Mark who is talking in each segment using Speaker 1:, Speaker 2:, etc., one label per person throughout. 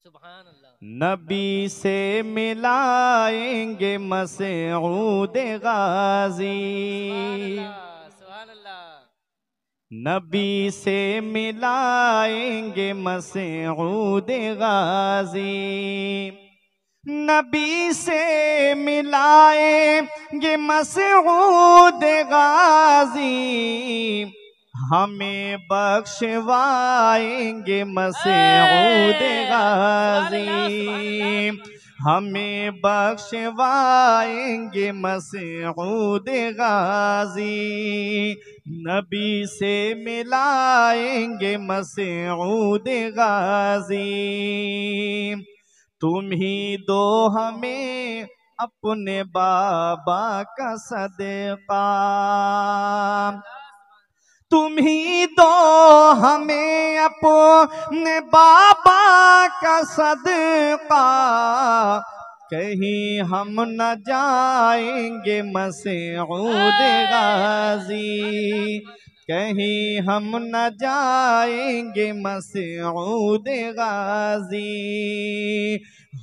Speaker 1: सुभान अल्लाह।
Speaker 2: नबी से मिलाएंगे मसऊद गाजी,
Speaker 1: सुभान अल्लाह, सुभान अल्लाह।
Speaker 2: नबी से मिलाएंगे मसऊद गाजी, नबी से मिलाएंगे मसऊद गाजी, हमें बख्शवाएंगे मसऊद
Speaker 1: सुभान
Speaker 2: गाजी,
Speaker 1: अल्लाह, सुभान अल्लाह।
Speaker 2: हमें बख्शवाएंगे मसऊद गाजी, नबी से मिलाएंगे मसऊद गाजी, तुम ही दो हमें अपने बाबा का सदका, तुम ही दो हमें अपने बाबा का सदका, कहीं हम न जाएंगे मसऊद गाजी, कहीं हम न जाएंगे मसऊद गाजी,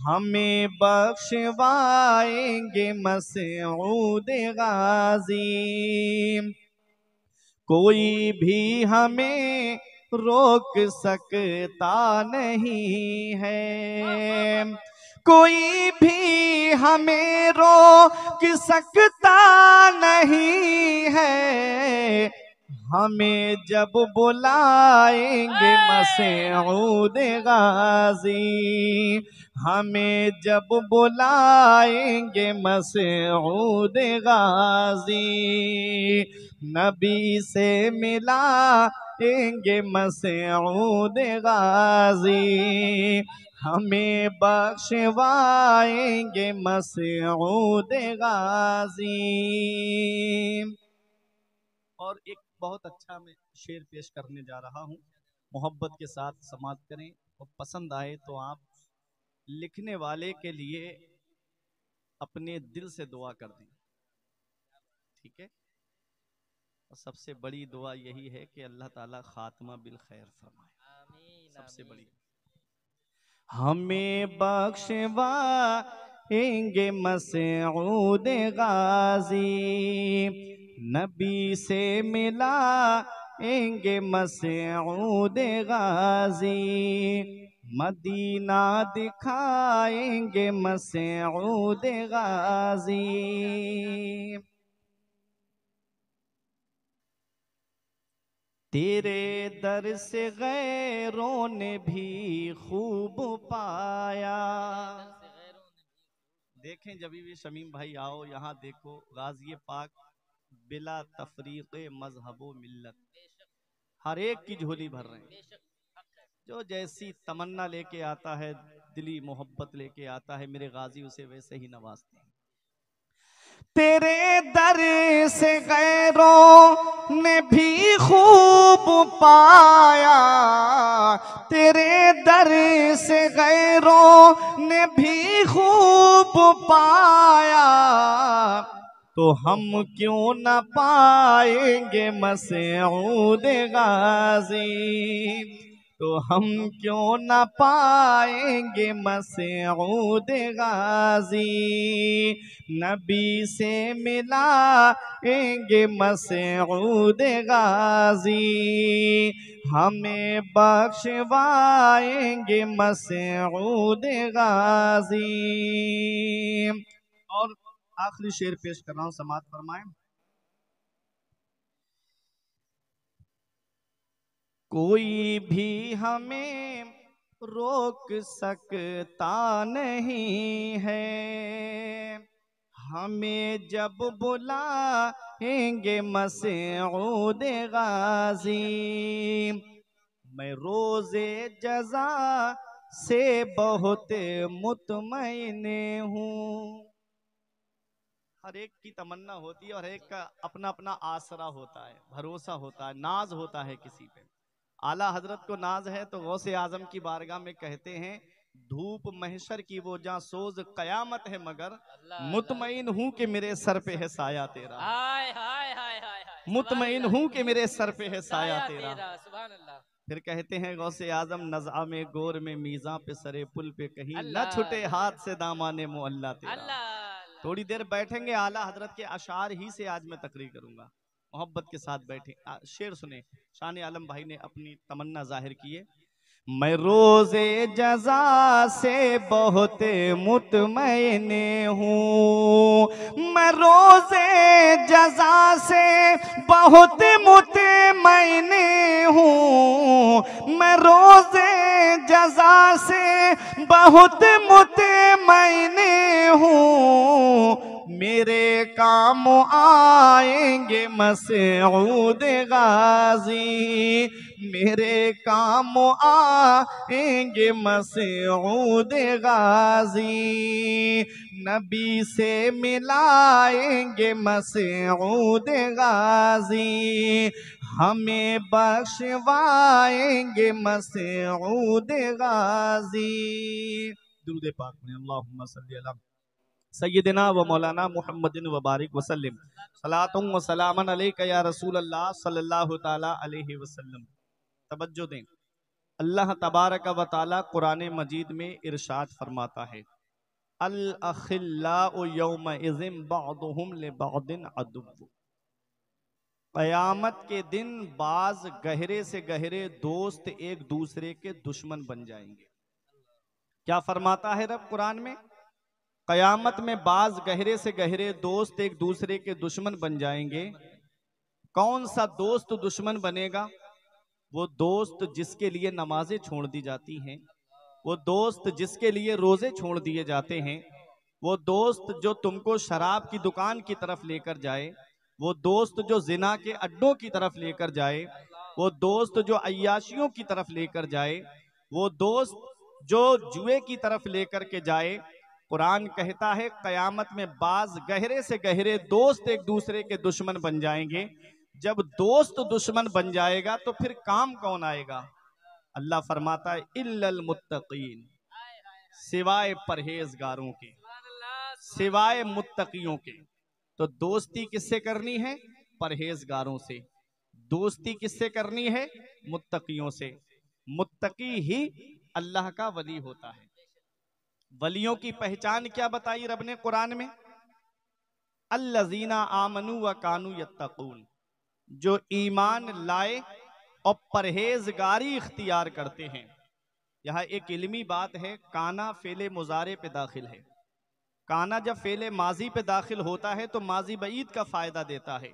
Speaker 2: हमें बख्शवाएंगे मसऊद गाजी, कोई भी हमें रोक सकता नहीं है, कोई भी हमें रोक सकता नहीं है, हमें जब बुलाएंगे मसऊद गाजी, हमें जब बुलाएंगे मसऊद गाजी, नबी से मिलाएंगे मसऊद गाजी, हमें बख्शवाएंगे मसऊद गाजी। और एक बहुत अच्छा मैं शेर पेश करने जा रहा हूँ, मोहब्बत के साथ समाप्त करें और पसंद आए तो आप लिखने वाले के लिए अपने दिल से दुआ कर दें, ठीक है। और सबसे बड़ी दुआ यही है कि अल्लाह ताला खात्मा बिल खैर फरमाए,
Speaker 1: आमीन,
Speaker 2: सबसे
Speaker 1: आमीन।
Speaker 2: बड़ी। हमें बख्शवाएंगे मसऊद गाजी, नबी से मिलाएंगे मसऊद गाजी, मदीना दिखाएंगे मसऊद गाजी, तेरे दर से गैरों ने भी खूब पाया। देखें जब भी शमीम भाई आओ यहाँ देखो, गाजी पाक बिला तफरीक मजहबो मिल्लत हर एक की झोली भर रहे हैं, जो जैसी तमन्ना लेके आता है, दिली मोहब्बत लेके आता है, मेरे गाजी उसे वैसे ही नवाजते हैं। तेरे दर से गैरों ने भी खूब पाया, तेरे दर से गैरों ने भी खूब पाया, तो हम क्यों न पाएंगे मसऊद गाजी, तो हम क्यों न पाएंगे मसऊद गाजी, नबी से मिलाएंगे मसऊद गाजी, हमें बख्शवाएंगे मसऊद गाजी। और आखिरी शेर पेश कर रहा हूं, समात फरमाएं। कोई भी हमें रोक सकता नहीं है, हमें जब बुलाएंगे मसऊद गाजी, मैं रोज़े जज़ा से बहुत मुतमईन हूँ। हर एक की तमन्ना होती है और हर एक का अपना अपना आसरा होता है, भरोसा होता है, नाज होता है किसी पे। आला हजरत को नाज है तो गौसे आजम की बारगाह में कहते हैं, धूप महशर की वो जहाँ सोज कयामत है, मगर मुतमईन हूं कि मेरे सर पे है साया तेरा,
Speaker 1: हाय हाय हाय हाय हाय,
Speaker 2: मुतमईन हूं कि मेरे सर पे है साया तेरा।
Speaker 1: सुभान अल्लाह।
Speaker 2: फिर कहते हैं गौसे आजम नज़ा में गोर में मीज़ा पे सरे पुल पे कहीं न
Speaker 1: अल्लाह
Speaker 2: छुटे हाथ से दामाने मोहल्ला तेरा।
Speaker 1: अल्लाह अल्लाह।
Speaker 2: थोड़ी देर बैठेंगे, आला हजरत के अशार ही से आज मैं तकरीर करूंगा, मोहब्बत के साथ बैठे। शेर सुने, शान आलम भाई ने अपनी तमन्ना जाहिर की है। मैं रोज़े जज़ा से बहुत मुतमईन हूँ, मैं रोज़े जज़ा से बहुत मुतमईन हूँ, मैं रोज़े जज़ा से बहुत मुतमईन हूँ। मेरे काम आएंगे मसऊद गाजी, मेरे काम आएंगे मसऊद गाजी, नबी से मिलाएंगे मसऊद गाजी, हमें बख्शवाएंगे मसऊद गाजी। दुरूद पाक में अल्लाहुम्मा सल्ली अला सय्यदिना व मौलाना मुहम्मदिन व बारिक वसल्लम सलातुम व सलामन अलैका या रसूल अल्लाह सल्लल्लाहु ताला अलैहि वसल्लम। तवज्जो दें, अल्लाह तबारक व ताला कुरान मजीद में इरशाद फरमाता है, अल अखिल्लाउ यौमइज़िन बअदुहुम लिबअदिन अदुव्व। क़यामत के दिन बाज गहरे से गहरे दोस्त एक दूसरे के दुश्मन बन जाएंगे। क्या फरमाता है रब कुरान में? क़यामत में बाज गहरे से गहरे दोस्त एक दूसरे के दुश्मन बन जाएंगे। कौन सा दोस्त दुश्मन बनेगा? वो दोस्त जिसके लिए नमाजें छोड़ दी जाती हैं, वो दोस्त जिसके लिए रोजे छोड़ दिए जाते हैं, वो दोस्त जो तुमको शराब की दुकान की तरफ लेकर जाए, वो दोस्त जो जिना के अड्डों की तरफ लेकर जाए, वो दोस्त जो अय्याशियों की तरफ लेकर जाए, वो दोस्त जो जुए की तरफ लेकर के जाए। कुरान कहता है कयामत में बाज गहरे से गहरे दोस्त एक दूसरे के दुश्मन बन जाएंगे। जब दोस्त दुश्मन बन जाएगा तो फिर काम कौन आएगा? अल्लाह फरमाता है इल्लल मुत्तकीन, सिवाय परहेजगारों के, सिवाय मुत्तकियों के। तो दोस्ती किससे करनी है? परहेजगारों से। दोस्ती किससे करनी है? मुत्तकियों से। मुत्तकी ही अल्लाह का वली होता है। वलियों की पहचान क्या बताई रब ने कुरान में? अल्लज़ीना आमनू व कानू यत्तकून, जो ईमान लाए और परहेजगारी इख्तियार करते हैं। यहाँ एक इल्मी बात है, काना फेले मुजारे पे दाखिल है। काना जब फेले माजी पे दाखिल होता है तो माजी बईद का फायदा देता है,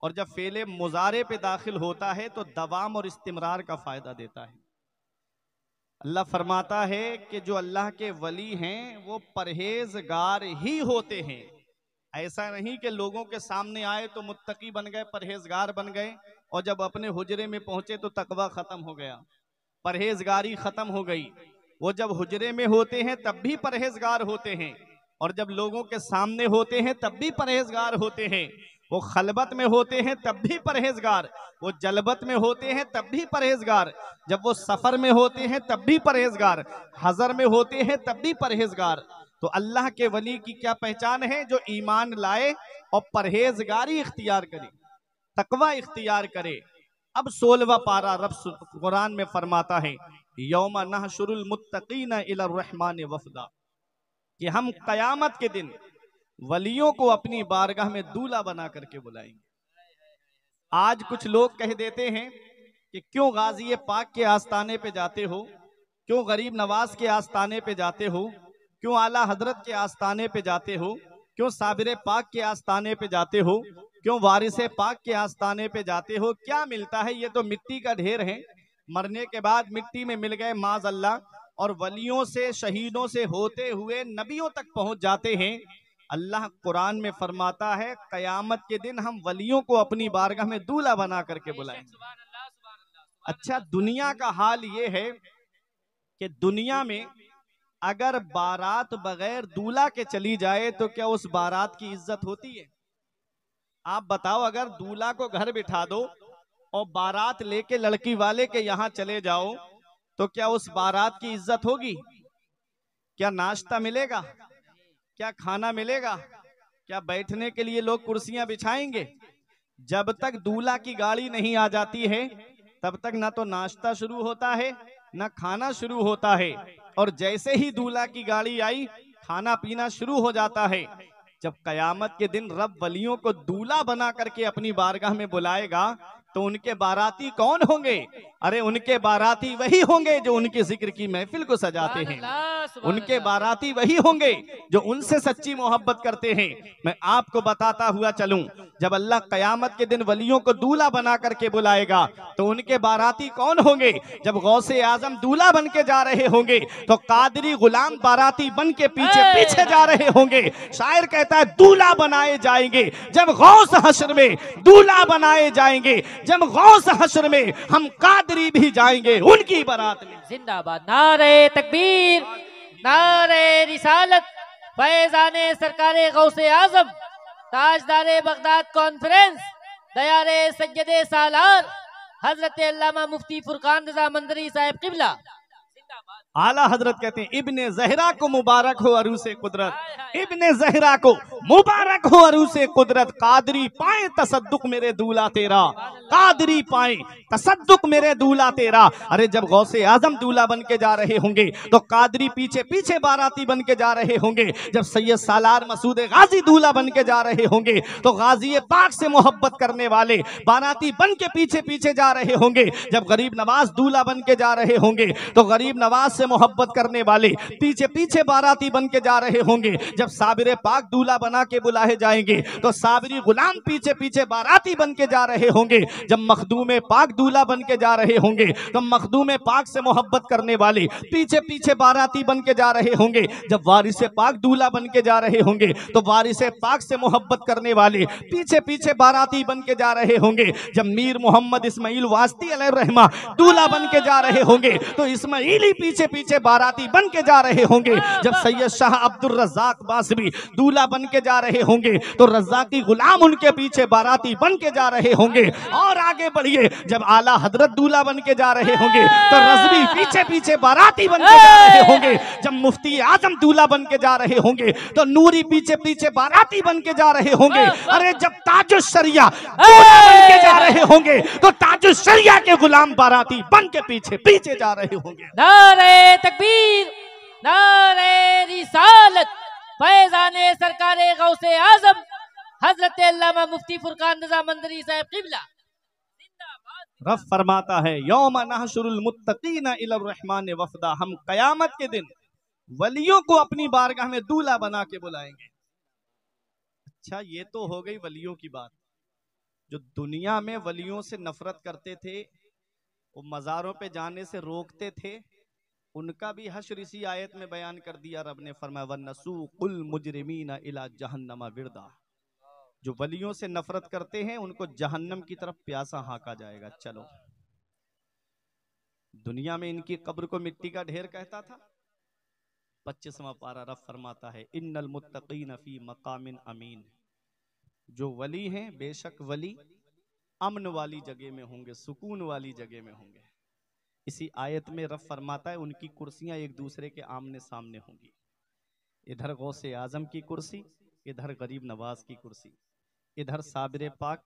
Speaker 2: और जब फेले मुजारे पे दाखिल होता है तो दवाम और इस्तिमरार का फायदा देता है। अल्लाह फरमाता है कि जो अल्लाह के वली हैं वो परहेजगार ही होते हैं। ऐसा नहीं कि लोगों के सामने आए तो मुत्तकी बन गए, परहेजगार बन गए, और जब अपने हुजरे में पहुंचे तो तकवा खत्म हो गया, परहेजगारी खत्म हो गई। वो जब हुजरे में होते हैं तब भी परहेजगार होते हैं, और जब लोगों के सामने होते हैं तब भी परहेजगार होते हैं। वो खलबत में होते हैं तब भी परहेजगार, वो जलबत में होते हैं तब भी परहेजगार, जब वो सफर में होते हैं तब भी परहेजगार, हजर में होते हैं तब भी परहेजगार। तो अल्लाह के वली की क्या पहचान है? जो ईमान लाए और परहेजगारी इख्तियार करे, तकवा इख्तियार करे। अब 16वां पारा रब कुरान में फरमाता है यौमा नहशुरुल मुत्तकीना इलर रहमान वफदा, कि हम कयामत के दिन वलियों को अपनी बारगाह में दूल्हा बना करके बुलाएंगे। आज कुछ लोग कह देते हैं कि क्यों गाजी पाक के आस्ताने पे जाते हो, क्यों गरीब नवाज के आस्ताने पे जाते हो, क्यों आला हजरत के आस्ताने पे जाते हो, क्यों साबिर पाक के आस्ताने पे जाते हो, क्यों वारिस पाक के आस्ताने पे जाते हो? क्या मिलता है? ये तो मिट्टी का ढेर है, मरने के बाद मिट्टी में मिल गए माज अल्लाह, और वलियों से शहीदों से होते हुए नबियों तक पहुंच जाते हैं। अल्लाह कुरान में फरमाता है कयामत के दिन हम वलियों को अपनी बारगाह में दूल्हा बना करके बुलाएंगे। अच्छा, दुनिया का हाल ये है कि दुनिया में अगर बारात बगैर दूल्हा के चली जाए तो क्या उस बारात की इज्जत होती है? आप बताओ, अगर दूल्हा को घर बिठा दो और बारात लेके लड़की वाले के यहाँ चले जाओ तो क्या उस बारात की इज्जत होगी? क्या नाश्ता मिलेगा? क्या खाना मिलेगा? क्या बैठने के लिए लोग कुर्सियां बिछाएंगे? जब तक दूल्हा की गाड़ी नहीं आ जाती है, तब तक ना तो नाश्ता शुरू होता है ना खाना शुरू होता है, और जैसे ही दूल्हा की गाड़ी आई खाना पीना शुरू हो जाता है। जब कयामत के दिन रब वलियों को दूल्हा बना करके अपनी बारगाह में बुलाएगा तो उनके बाराती कौन होंगे? अरे उनके बाराती वही होंगे जो उनके जिक्र की महफिल को सजाते हैं। उनके बाराती वही होंगे जो उनसे सच्ची मोहब्बत करते हैं। मैं आपको बताता हुआ चलूं, जब अल्लाह कयामत के दिन वलियों को दूल्हा बना करके बुलाएगा तो उनके बाराती कौन होंगे? जब गौसे आजम दूल्हा बन के जा रहे होंगे तो कादरी गुलाम बाराती बन के पीछे पीछे जा रहे होंगे। शायर कहता है दूल्हा बनाए जाएंगे जब गौस हश्र में, दूल्हा बनाए जाएंगे जब गौस हश्र में, हम कादरी भी जाएंगे उनकी बारात में।
Speaker 1: जिंदाबाद। नारे तकबीर, नारे रिसालत, फैजाने सरकारे गौसे आजम, ताजदारे बगदाद कॉन्फ्रेंस, दयारे सैयदे सालार हजरत अल्लामा मुफ्ती फुरकान रजा मंदरी साहब किबला।
Speaker 2: आला हजरत कहते हैं इब्ने ज़हरा को मुबारक हो अरूसे कुदरत, इब्ने ज़हरा को मुबारक हो अरूसे कुदरत, कादरी पाए तसद्दुक मेरे दूल्हा तेरा, कादरी पाए तसद्दुक मेरे दूल्हा तेरा। अरे जब गौसे आजम दूल्हा बन के जा रहे होंगे तो कादरी पीछे पीछे बाराती बन के जा रहे होंगे। जब सैयद सालार मसूद गाजी दूल्हा बन के जा रहे होंगे तो गाजी पाक से मोहब्बत करने वाले बाराती बन के पीछे पीछे जा रहे होंगे। जब गरीब नवाज दूल्हा बन के जा रहे होंगे तो गरीब नवाज से मोहब्बत करने वाले पीछे पीछे बाराती बन के जा रहे होंगे। जब साबिर पाक दूल्हा बना के बुलाए जाएंगे तो साबिरी गुलाम पीछे पीछे बाराती बन के जा रहे होंगे। जब मखदूम पाक दूल्हा बन के जा रहे होंगे तो मखदूम पाक से मोहब्बत करने वाले पीछे पीछे बाराती बन के जा रहे होंगे। जब वारिस पाक दूल्हा बन के जा रहे होंगे तो वारिस पाक से मोहब्बत करने वाले पीछे पीछे बाराती बन के जा रहे होंगे। जब मीर मोहम्मद इस्माइल वास्ती अलैहिर्रहमा दूल्हा बन के जा रहे होंगे तो इस्माइली पीछे पीछे बाराती बन के जा रहे होंगे। जब सैयद शाह अब्दुल रज़्ज़ाक बासवी दूल्हा बन के जा रहे होंगे तो रज़्ज़ाकी गुलाम उनके पीछे बाराती बन के जा रहे होंगे। और आगे बढ़िए, जब आला हजरत दूल्हा बन के जा रहे होंगे तो रज़वी पीछे पीछे बाराती बन के जा रहे होंगे। जब मुफ्ती आजम दूल्हा बन के जा रहे होंगे तो नूरी पीछे पीछे बाराती बन के जा रहे होंगे। अरे जब ताजुश शरिया दूल्हा बन के जा रहे होंगे तो ताजुश शरिया के गुलाम बाराती बन के पीछे पीछे जा रहे होंगे।
Speaker 1: नारे तकबीर, नारे रिसालत, फैजाने सरकारे गौसे आजम हजरत अल्लामा मुफ्ती फुरकान रजा मंदरी साहब किबला।
Speaker 2: रब फरमाता है यौम नहशुरुल मुत्तकीना इलर रहमान वफदा, हम कयामत के दिन वलियों को अपनी बारगाह में दूल्हा बना के बुलाएंगे। अच्छा, ये तो हो गई वलियों की बात। जो दुनिया में वलियों से नफरत करते थे, वो मज़ारों पे जाने से रोकते थे, उनका भी हश्र इसी आयत में बयान कर दिया। रब ने फरमाया वन्नसूकुल मुजरिमीना इला जहन्नमा विरदा, जो वलियों से नफरत करते हैं उनको जहन्नम की तरफ प्यासा हाँका जाएगा। चलो, दुनिया में इनकी कब्र को मिट्टी का ढेर कहता था। 25वां पारा रब फरमाता है इन्नल मुत्तकीन फी मकामिन अमीन, जो वली हैं बेशक वली अमन वाली जगह में होंगे, सुकून वाली जगह में होंगे। इसी आयत में रब फरमाता है उनकी कुर्सियां एक दूसरे के आमने सामने होंगी। इधर गौसे आजम की कुर्सी, इधर गरीब नवाज की कुर्सी, इधर साबिर पाक,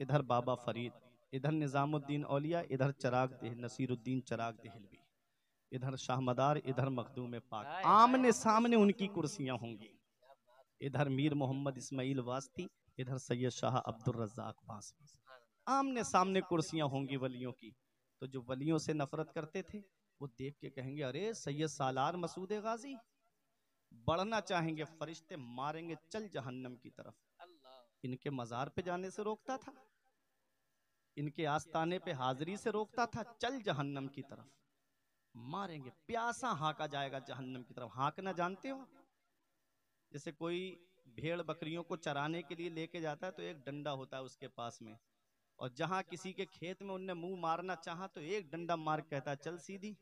Speaker 2: इधर बाबा फरीद, इधर निजामुद्दीन औलिया, इधर चराग नसीरुद्दीन चराग देहलवी, इधर शाहमदार, इधर मखदूम पाक, आमने सामने उनकी कुर्सियां होंगी। इधर मीर मोहम्मद इस्माइल वास्ती, इधर सैयद शाह अब्दुल रज़्ज़ाक बासवी, आमने सामने कुर्सियां होंगी वलियों की। तो जो वलियों से नफरत करते थे वो देख के कहेंगे अरे सैयद सालार मसूद गाजी, बढ़ना चाहेंगे, फरिश्ते मारेंगे, चल जहन्नम की तरफ। इनके मजार पे जाने से रोकता था, इनके आस्ताने पे हाजिरी से रोकता था, चल जहन्नम की तरफ, मारेंगे, प्यासा हाँका जाएगा जहन्नम की तरफ। हाँकना जानते हो? जैसे कोई भेड़ बकरियों को चराने के लिए लेके जाता है तो एक डंडा होता है उसके पास में, और जहां किसी के खेत में उनने मुंह मारना चाहा तो एक डंडा मार कहता है चल सीधी,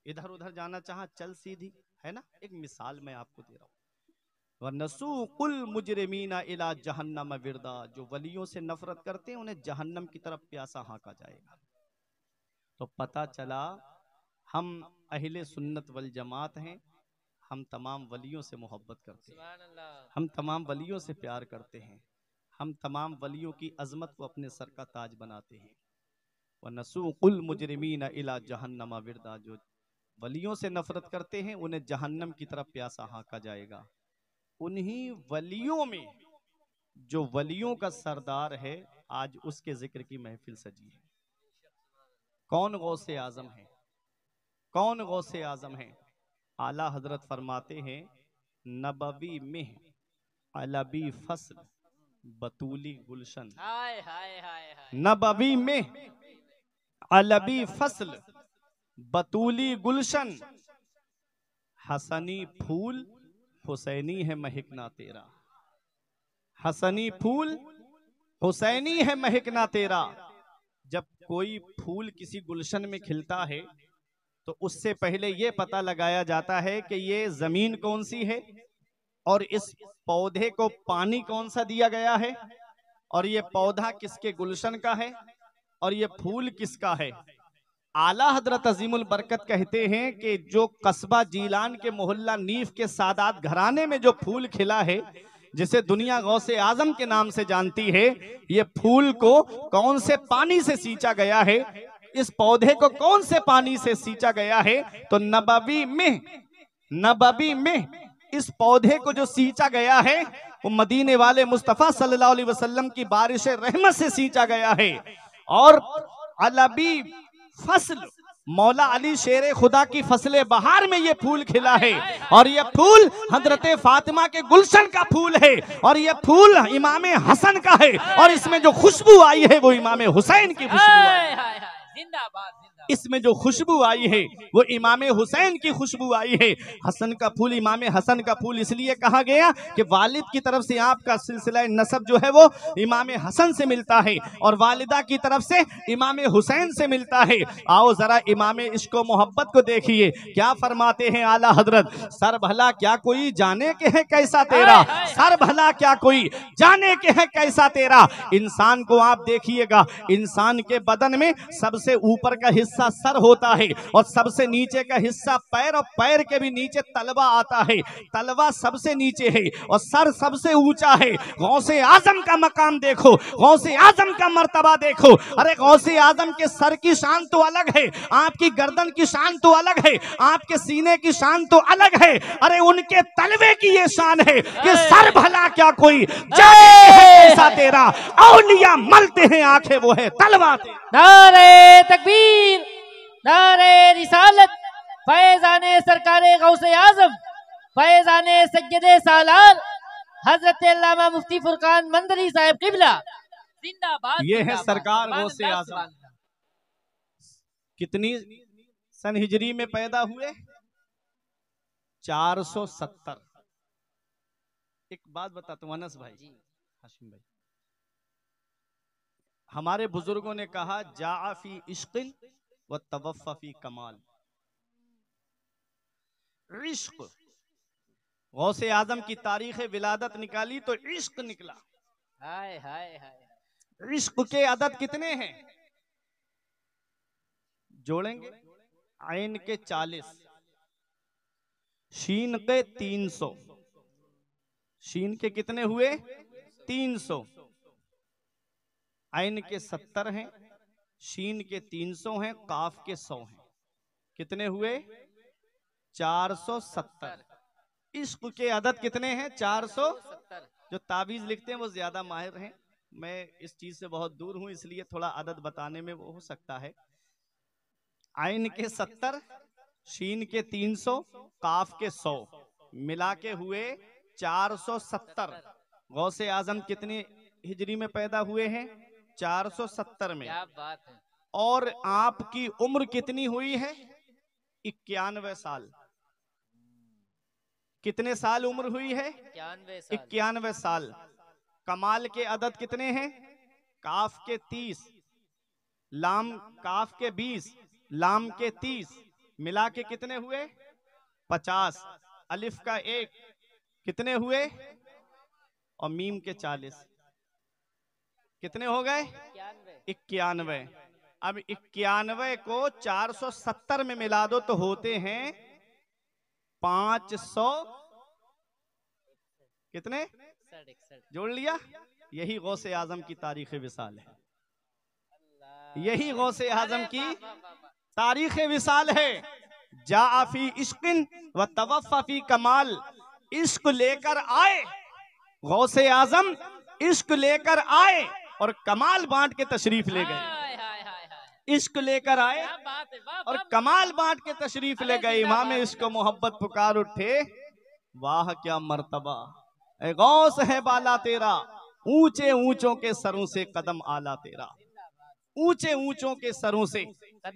Speaker 2: इधर उधर जाना चाहा चल सीधी, है ना? एक मिसाल मैं आपको दे रहा हूँ। वनसूकुल मुजरिमीना इला जहन्नम विरदा, जो वलियों से नफरत करते हैं उन्हें जहन्नम की तरफ प्यासा हाँका जाएगा। तो पता चला हम अहले सुन्नत वल जमात हैं, हम तमाम वलियों से मोहब्बत करते हैं, हम तमाम वलियों से प्यार करते हैं, हम तमाम वलियों की अजमत को अपने सर का ताज बनाते हैं। व नसूकुल मुजरिमीन इला जहन्नम विर्दा। जो वलियों से नफरत करते हैं उन्हें जहन्नम की तरफ प्यासा हाँका जाएगा। उन्हीं वलियों में जो वलियों का सरदार है, आज उसके जिक्र की महफिल सजी है। कौन गौसे आजम है? कौन गौसे आजम है? आला हजरत फरमाते हैं, नबवी में अलबी फसल बतूली गुलशन।
Speaker 1: हाय हाय हाय हाय।
Speaker 2: नबवी में अलबी फसल बतूली गुलशन, हसनी फूल हुसैनी है महकना तेरा। हसनी फूल हुसैनी है महकना तेरा। जब कोई फूल किसी गुलशन में खिलता है तो उससे पहले ये पता लगाया जाता है कि ये जमीन कौन सी है, और इस पौधे को पानी कौन सा दिया गया है, और ये पौधा किसके गुलशन का है, और ये फूल किसका है। आला हजरत अजीमुल बरकत कहते हैं कि जो कस्बा जीलान के मोहल्ला नीफ के सादात घराने में जो फूल खिला है, जिसे दुनिया गौसे आजम के नाम से जानती है, ये फूल को कौन से पानी से सींचा गया है, इस पौधे को कौन से पानी से सींचा गया है, तो नबवी में इस पौधे को जो सींचा गया है वो मदीने वाले मुस्तफा सल्लल्लाहु अलैहि वसल्लम की बारिश रहमत से सींचा गया है। और अलबी फसल मौला अली शेरे खुदा की फसले बहार में ये फूल खिला है, और ये फूल हजरत फातिमा के गुलशन का फूल है, और ये फूल इमाम हसन का है, और इसमें जो खुशबू आई है वो इमाम हुसैन की खुशबू आई है।
Speaker 1: जिंदाबाद।
Speaker 2: इसमें जो खुशबू आई है वो इमाम हुसैन की खुशबू आई है। हसन का फूल, इमाम हसन का फूल इसलिए कहा गया कि वालिद की तरफ से आपका सिलसिला नसब जो है वो इमाम हसन से मिलता है, और वालिदा की तरफ से इमाम हुसैन से मिलता है। आओ जरा इमाम इश्क व मोहब्बत को देखिए, क्या फरमाते हैं आला हजरत, सर भला क्या कोई जाने के है कैसा तेरा, सर भला क्या कोई जाने के है कैसा तेरा। इंसान को आप देखिएगा, इंसान के बदन में सबसे ऊपर का हिस्सा सर होता है, और सबसे नीचे का हिस्सा पैर, और पैर के भी नीचे तलवा आता है। तलवा सबसे नीचे है और सर सबसे ऊंचा है। गौसे आजम का मकाम देखो, गौसे आजम का मर्तबा देखो। अरे गौसे आजम के सर की शान तो अलग है, आपकी गर्दन की शान तो अलग है, आपके सीने की शान तो अलग है। अरे उनके तलवे की ये शान है कि सर भला क्या कोई जैसा तेरा, औलिया मलते हैं आंखें वो है तलवा तेरा।
Speaker 1: नारे तकबीर, नारे रिसालत, फैज़ाने सरकारे गौसे आजम, फैज़ाने सज्जदे सालार, हजरत अल्लामा मुफ्ती फुरकान मंदरी साहब किबला जिंदाबाद।
Speaker 2: ये है सरकार गौसे आजम। कितनी सन हिजरी में पैदा हुए? 470। एक बात बताता हूं अनस भाई, हाशिम भाई, हमारे बुजुर्गों ने कहा जाफी इश्क़िन व तवफ़्फ़ी कमाल। इश्क, गौसे आजम की तारीख विलादत निकाली तो इश्क निकला।
Speaker 1: हाय हाय हाय।
Speaker 2: इश्क के अदद कितने हैं? जोड़ेंगे, आइन के 40, शीन के 300। शीन के कितने हुए? 300। आइन के 70 हैं, शीन के 300 हैं, काफ के 100 हैं। कितने हुए? 470। इश्क के अदद कितने हैं? 470। जो ताबीज लिखते हैं वो ज्यादा माहिर हैं, मैं इस चीज से बहुत दूर हूं, इसलिए थोड़ा अदद बताने में वो हो सकता है। आइन के 70, शीन के 300, काफ के 100, मिला के हुए 470। गौसे आजम कितनी हिजरी में पैदा हुए हैं? 470 में।
Speaker 1: क्या बात है।
Speaker 2: और आपकी उम्र कितनी हुई है? 91 साल। कितने साल उम्र हुई है? 91 साल। कमाल के अदद कितने हैं? काफ के 30, लाम काफ के 20, लाम के 30, मिला के कितने हुए? 50। अलिफ का 1 कितने हुए? और मीम के 40 कितने हो गए? 91। अब 91 को 470 में मिला दो तो होते हैं 500 कितने? जोड़ लिया। यही गौसे आजम की तारीख विसाल है, यही गौसे आजम की तारीख विसाल है। जाफी इश्किन व तवफ़ी कमाल, इश्क लेकर आए गौसे आजम, इश्क लेकर आए और कमाल बांट के तशरीफ ले गए। इश्क लेकर आए और कमाल बांट के तशरीफ ले गए। इमाम इश्क मोहब्बत पुकार उठे, वाह क्या मर्तबा ए गौस है बाला तेरा, ऊंचे ऊंचों के सरों से कदम आला तेरा, ऊंचे ऊंचों के सरों से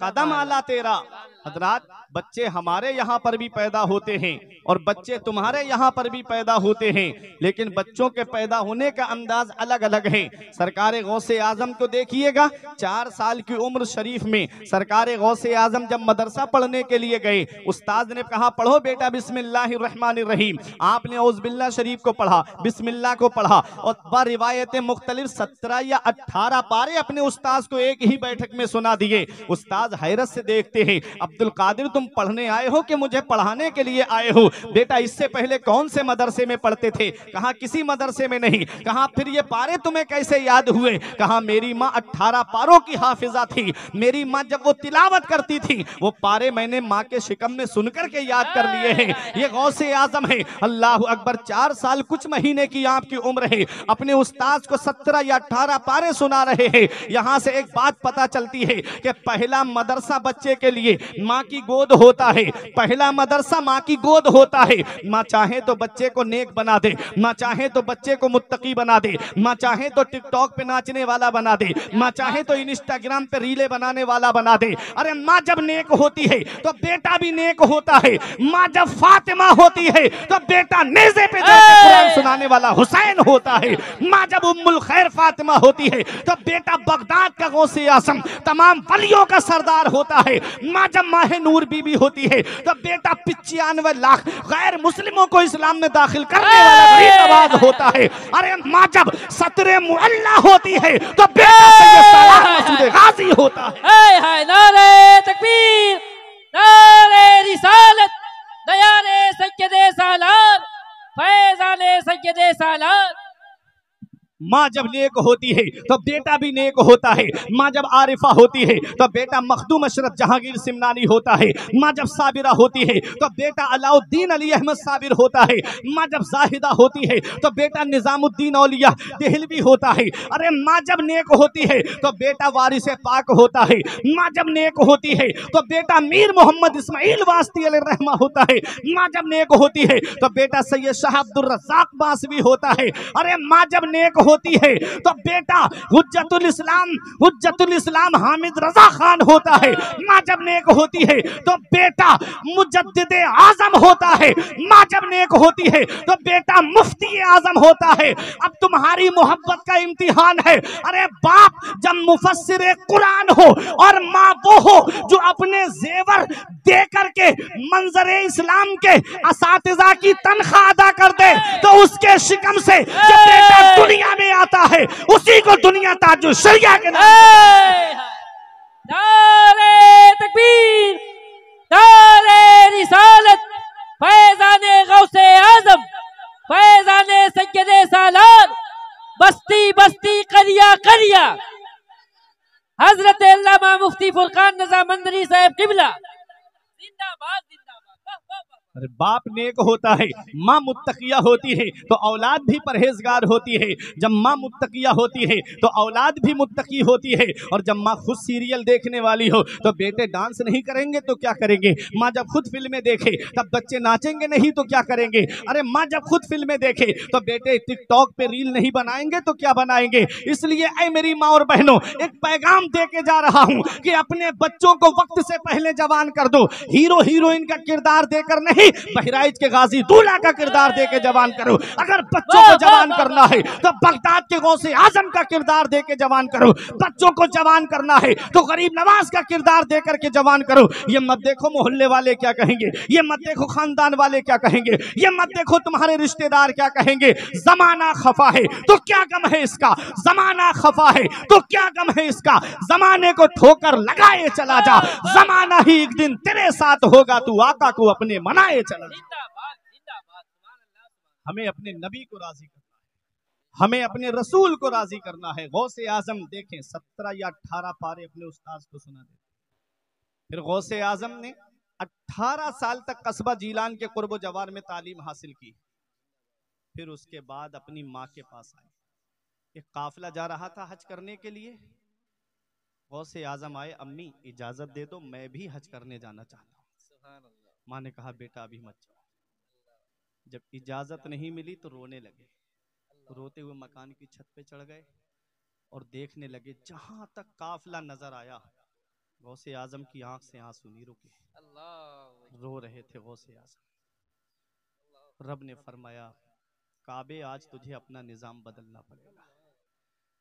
Speaker 2: कदम आला तेरा। हजरात, बच्चे हमारे यहाँ पर भी पैदा होते हैं और बच्चे तुम्हारे यहाँ पर भी पैदा होते हैं, लेकिन बच्चों के पैदा होने का अंदाज अलग अलग है। सरकार गौसे आजम को देखिएगा, 4 साल की उम्र शरीफ में सरकार गौसे आजम जब मदरसा पढ़ने के लिए गए, उस्ताद ने कहा पढ़ो बेटा बिस्मिल्लाहिर्रहमानिर्रहीम। आपने औज़ुबिल्लाह शरीफ को पढ़ा, बिस्मिल्लाह को पढ़ा और रिवायतें मुख्तलिफ 17 या 18 पारे अपने उस्ताद को एक ही बैठक में सुना दिए। उस्ताद हैरत से देखते हैं, अब्दुल कादिर तुम पढ़ने आए हो कि मुझे पढ़ाने के लिए आए हो? बेटा इससे पहले कौन से मदरसे में पढ़ते थे? कहा किसी मदरसे में नहीं। कहा फिर ये पारे तुम्हें कैसे याद हुए? कहा मेरी माँ 18 पारों की हाफिजा थी। मेरी माँ जब वो तिलावत करती थी वो पारे मैंने माँ के शिकम में सुनकर के याद कर लिए हैं। ये गौसे आजम है। अल्लाह अकबर, 4 साल कुछ महीने की आपकी उम्र है, अपने उस्ताद को 17 या 18 पारे सुना रहे हैं। यहाँ से एक बात पता चलती है कि पहला मदरसा बच्चे के लिए माँ की गोद होता है। पहला मदरसा माँ की गोद होता है। माँ चाहे तो बच्चे को नेक बना दे, माँ चाहे तो बच्चे को मुत्तकी बना दे, माँ चाहे तो टिकटॉक पे नाचने वाला बना दे, माँ चाहे तो इंस्टाग्राम पे रीले बनाने वाला बना दे। अरे माँ जब नेक होती है तो बेटा भी नेक होता है। माँ जब फातिमा होती है तो बेटा नेज़े पे जाकर कुरान सुनाने वाला हुसैन होता है। माँ जब उम्मुल खैर फातिमा होती है तो बेटा बगदाद का गौसे आज़म तमाम वलियों का सरदार होता है। माँ जब माह नूर बीबी होती है तो बेटा 95 लाख गैर मुस्लिमों को इस्लाम में दाखिल करने वाला गरीब नवाज होता है। अरे माँ जब सतरे मुअल्ला होती है तो बेटा सैयद सलाह मसूद गाजी होता है।
Speaker 1: नारे तकबीर, नारे रिसालत, दयारे सैयदे सालार, फैज़ाने सैयदे सालार।
Speaker 2: माँ जब नेक होती है तो बेटा भी नेक होता है। माँ जब आरिफा होती है तो बेटा मखदूम अशरफ जहांगीर सिमनानी होता है। माँ जब साबिरा होती है तो बेटा अलाउद्दीन अली अहमद साबिर होता है। माँ जब जाहिदा होती है तो बेटा निजामुद्दीन औलिया देहलवी होता है। अरे माँ जब नेक होती है तो बेटा वारिसे पाक होता है। माँ जब नेक होती है तो बेटा मीर मोहम्मद इस्माइल वास्ती अलैहिर्रहमा होता है। माँ जब नेक होती है तो बेटा सैयद शाह अब्दुल रज़्ज़ाक़ बासवी होता है। अरे माँ जब नेक होती है तो बेटा हुज्जतुल इस्लाम हामिद रजा खान होता है। माँ जब नेक होती है तो बेटा मुजद्दिद आजम होता है। माँ जब नेक होती है तो बेटा मुफ्ती आजम होता है। अब तुम्हारी मोहब्बत का इम्तिहान है। अरे बाप जब मुफस्सिर कुरान हो और माँ वो हो जो अपने जेवर दे करके मंजर इस्लाम के असातिज़ा की तनख्वाह अदा कर दे तो उसके शिकम से जो बेटा दुनिया में आता है उसी को दुनिया ताजुल शरिया के नाम।
Speaker 1: नारे तकबीर, नारे रिसालत, फैज़ाने गौसे आज़म, फैज़ाने सैयदे सालार, बस्ती बस्ती करिया करिया, हजरत अल्लामा मुफ्ती फुरकान रज़ा मंदरी साहब किबला जिंदाबाद जिंदाबाद।
Speaker 2: अरे बाप नेक होता है, माँ मुत्तकिया होती है तो औलाद भी परहेजगार होती है। जब माँ मुत्तकिया होती है तो औलाद भी मुत्तकी होती है। और जब माँ खुद सीरियल देखने वाली हो तो बेटे डांस नहीं करेंगे तो क्या करेंगे? माँ जब खुद फिल्में देखे तब बच्चे नाचेंगे नहीं तो क्या करेंगे? अरे माँ जब खुद फिल्में देखे तो बेटे टिकटॉक पे रील नहीं बनाएंगे तो क्या बनाएंगे? इसलिए ऐ मेरी माँ और बहनों, एक पैगाम दे के जा रहा हूँ कि अपने बच्चों को वक्त से पहले जवान कर दो। हीरो हीरोइन का किरदार देकर नहीं, बहराइच के गाजी दूल्हा का किरदार देके जवान करो। अगर बच्चों को जवान करना है तो बगदाद के गौसे आजम का किरदार देके जवान करो। बच्चों को जवान करना है तो गरीब नवाज का किरदार देकर के जवान करो। ये मत देखो मोहल्ले वाले क्या कहेंगे, ये मत देखो खानदान वाले क्या कहेंगे, ये मत देखो तुम्हारे रिश्तेदार क्या कहेंगे। जमाना खफा है तो क्या गम है इसका, जमाना खफा है तो क्या गम है इसका। जमाने को ठोकर लगाए चला जा, जमाना ही एक दिन तेरे साथ होगा, तू आका को अपने मनाए चला। हमें अपने नबी को राजी करना है। हमें अपने रसूल को राजी करना है। गौसे आजम देखें 17 या 18 पारे अपने उस्ताद को सुना दे। फिर गौसे आजम ने 18 साल तक कस्बा जीलान के कुर्ब जवार में तालीम हासिल की। फिर उसके बाद अपनी माँ के पास आए। एक काफिला जा रहा था हज करने के लिए। गौसे आजम आए, अम्मी इजाजत दे दो, मैं भी हज करने जाना चाहता हूँ। माँ ने कहा बेटा अभी मत जाओ। जब इजाजत नहीं मिली तो रोने लगे। रोते हुए मकान की छत पे चढ़ गए और देखने लगे। जहां तक काफिला नजर आया गौसे आजम की आंख से आंसू नहीं रुके। रो रहे थे गौसे आजम। रब ने फरमाया काबे आज तुझे अपना निजाम बदलना पड़ेगा।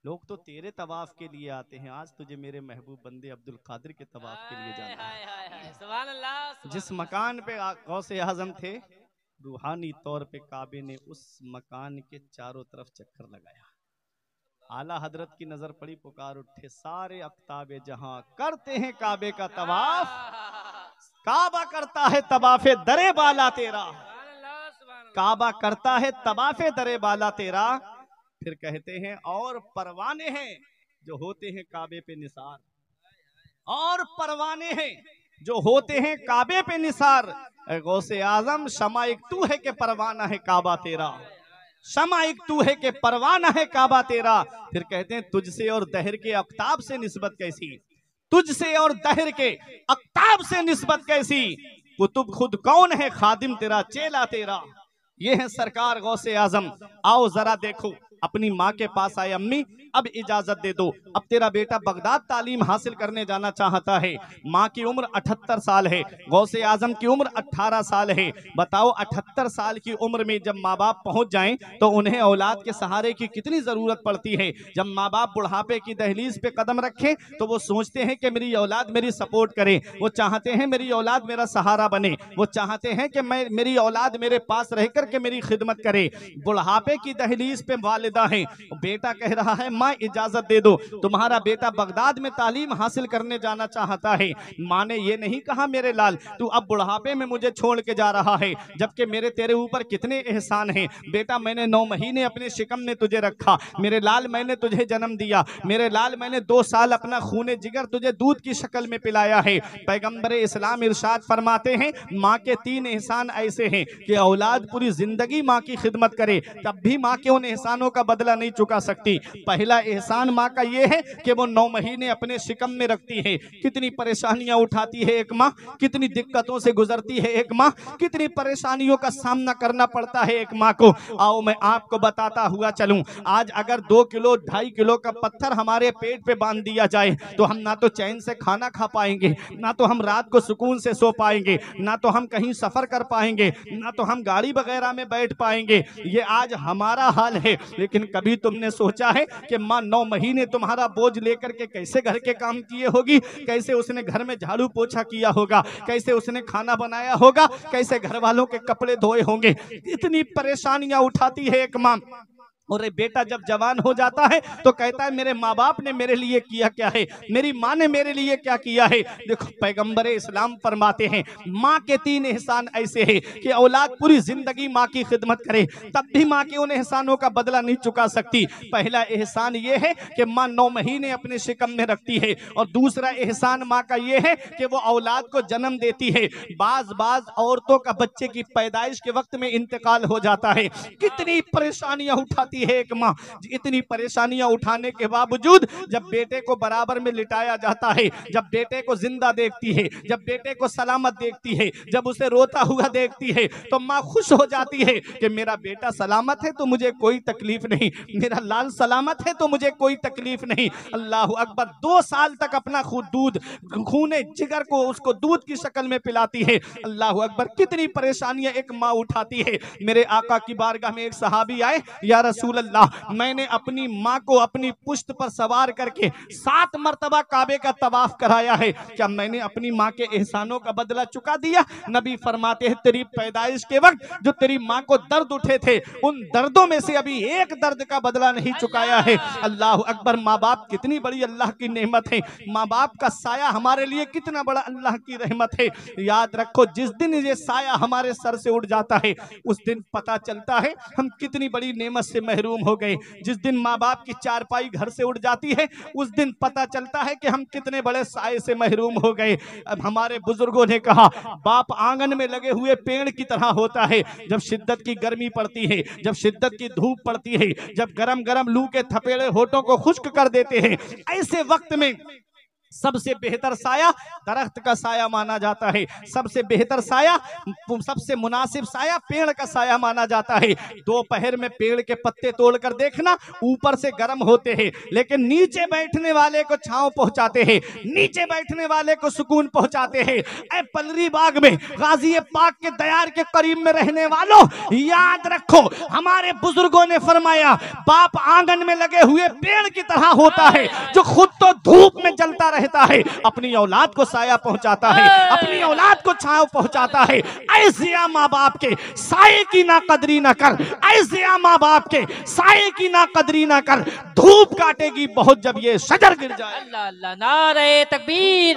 Speaker 2: लोग तो तेरे तवाफ के लिए आते हैं, आज तुझे मेरे महबूब बंदे अब्दुल कादिर के तवाफ के लिए जाना है।
Speaker 1: सुभान अल्लाह।
Speaker 2: जिस मकान पे गौसे आजम थे, रूहानी तौर पे काबे ने उस मकान के चारों तरफ चक्कर लगाया। आला हजरत की नजर पड़ी, पुकार उठे सारे अफ्ताबे जहां करते हैं काबे का तवाफ। काबा करता है तवाफे दरे बाला तेरा। काबा करता है तवाफे दरे बाला तेरा। फिर कहते हैं और परवाने हैं जो होते हैं काबे पे निसार। और परवाने हैं जो होते हैं काबे पे निसार। गौसे आजम शमा एक तू है कि परवाना है काबा तेरा। शमा एक तू है कि परवाना है काबा तेरा। फिर कहते हैं तुझसे और दहर के अफ्ताब से निस्बत कैसी। तुझसे और दहर के अफ्ताब से निस्बत कैसी। कुतुब खुद कौन है खादिम तेरा चेला तेरा। ये है सरकार गौसे आजम। आओ जरा देखो। अपनी माँ के पास आए, अम्मी अब इजाजत दे दो, अब तेरा बेटा बगदाद तालीम हासिल करने जाना चाहता है। माँ की उम्र 78 साल है, गौसे आजम की उम्र 18 साल है। बताओ 78 साल की उम्र में जब माँ बाप पहुंच जाएं तो उन्हें औलाद के सहारे की कितनी जरूरत पड़ती है। जब माँ बाप बुढ़ापे की दहलीज पे कदम रखें तो वो सोचते हैं कि मेरी औलाद मेरी सपोर्ट करे। वो चाहते हैं मेरी औलाद मेरा सहारा बने। वो चाहते हैं कि मेरी औलाद मेरे पास रह कर के मेरी खिदमत करे। बुढ़ापे की दहलीज पे वालिदा है, बेटा कह रहा है माँ इजाजत दे दो, तुम्हारा बेटा बगदाद में तालीम हासिल करने जाना चाहता है। माँ ने ये नहीं कहा मेरे लाल तू अब बुढ़ापे में मुझे छोड़ के जा रहा है, जबकि मेरे तेरे ऊपर कितने एहसान हैं। बेटा मैंने 9 महीने अपने शिकम में तुझे रखा, मेरे लाल मैंने तुझे जन्म दिया, मेरे लाल मैंने 2 साल अपना खूने जिगर तुझे दूध की शक्ल में पिलाया है। पैगंबर इस्लाम इरशाद फरमाते हैं माँ के 3 एहसान ऐसे हैं कि औलाद पूरी जिंदगी माँ की खिदमत करे तब भी माँ के उन एहसानों का बदला नहीं चुका सकती। पहला एहसान माँ का ये है कि वो 9 महीने अपने शिकम में रखती है। कितनी परेशानियां उठाती है एक माँ, कितनी दिक्कतों से गुजरती है एक माँ, कितनी परेशानियों का सामना करना पड़ता है एक माँ को। आओ मैं आपको बताता हुआ चलूं। आज अगर 2 किलो 2.5 किलो का पत्थर हमारे पेट पे बांध दिया जाए तो हम ना तो चैन से खाना खा पाएंगे, ना तो हम रात को सुकून से सो पाएंगे, ना तो हम कहीं सफर कर पाएंगे, ना तो हम गाड़ी वगैरह में बैठ पाएंगे। ये आज हमारा हाल है। लेकिन कभी तुमने सोचा है कि माँ 9 महीने तुम्हारा बोझ लेकर के कैसे घर के काम किए होगी, कैसे उसने घर में झाड़ू पोछा किया होगा, कैसे उसने खाना बनाया होगा, कैसे घर वालों के कपड़े धोए होंगे। इतनी परेशानियां उठाती है एक माँ। और बेटा जब जवान हो जाता है तो कहता है मेरे माँ बाप ने मेरे लिए किया क्या है, मेरी माँ ने मेरे लिए क्या किया है। देखो पैगंबर इस्लाम फरमाते हैं माँ के 3 एहसान ऐसे हैं कि औलाद पूरी जिंदगी माँ की खिदमत करे तब भी माँ के उन एहसानों का बदला नहीं चुका सकती। पहला एहसान ये है कि माँ 9 महीने अपने शिकम में रखती है, और दूसरा एहसान माँ का ये है कि वो औलाद को जन्म देती है। बाज औरतों का बच्चे की पैदाइश के वक्त में इंतकाल हो जाता है। कितनी परेशानियां उठाती है एक माँ। इतनी परेशानियां उठाने के बावजूद जब बेटे को बराबर में लिटाया जाता है, जब बेटे को जिंदा देखती है, जब बेटे को सलामत देखती है, जब उसे रोता हुआ देखती है तो माँ खुश हो जाती है कि मेरा बेटा सलामत है तो मुझे कोई तकलीफ नहीं, मेरा लाल सलामत है तो मुझे कोई तकलीफ नहीं। अल्लाह अकबर। 2 साल तक अपना दूध खूने जिगर को उसको दूध की शक्ल में पिलाती है। अल्लाह अकबर। कितनी परेशानियां एक माँ उठाती है। मेरे आका की बारगाह में एक सहाबी आए, या रसूल अल्लाह मैंने अपनी माँ को अपनी पुश्त पर सवार करके 7 मर्तबा काबे का तवाफ कराया है, क्या मैंने अपनी माँ के एहसानों का बदला चुका दिया? नबी फरमाते हैं तेरी पैदाइश के वक्त जो तेरी माँ को दर्द उठे थे उन दर्दों में से अभी एक दर्द का बदला नहीं चुकाया है। अल्लाह अकबर। माँ बाप कितनी बड़ी अल्लाह की नेमत है, माँ बाप का साया हमारे लिए कितना बड़ा अल्लाह की रहमत है। याद रखो जिस दिन ये साया हमारे सर से उठ जाता है उस दिन पता चलता है हम कितनी बड़ी नेमत से महरूम हो गए। जिस दिन माँ बाप की चारपाई घर से उड़ जाती है उस दिन पता चलता है कि हम कितने बड़े साए से महरूम हो गए। अब हमारे बुजुर्गों ने कहा बाप आंगन में लगे हुए पेड़ की तरह होता है। जब शिद्दत की गर्मी पड़ती है, जब शिद्दत की धूप पड़ती है, जब गरम गरम लू के थपेड़े होठों को खुश्क कर देते हैं, ऐसे वक्त में सबसे बेहतर साया दरख्त का साया माना जाता है। सबसे बेहतर साया, सबसे मुनासिब साया पेड़ का साया माना जाता है। दोपहर में पेड़ के पत्ते तोड़कर देखना, ऊपर से गर्म होते हैं लेकिन नीचे बैठने वाले को छांव पहुंचाते हैं, नीचे बैठने वाले को सुकून पहुंचाते हैं। ऐ पलरी बाग में गाजी पाक के दयार के करीब में रहने वालों, याद रखो हमारे बुजुर्गों ने फरमाया बाप आंगन में लगे हुए पेड़ की तरह होता है जो खुद तो धूप में जलता रहता है, अपनी औलाद को साया पहुंचाता है, अपनी औलाद को छांव पहुंचाता है। ऐसे माँ बाप के साये की ना कदरी ना कर, ऐसे माँ बाप के साये की ना कदरी ना कर, धूप काटेगी बहुत जब ये शजर गिर जाए।
Speaker 1: अल्लाह अल्लाह, नारे तकबीर,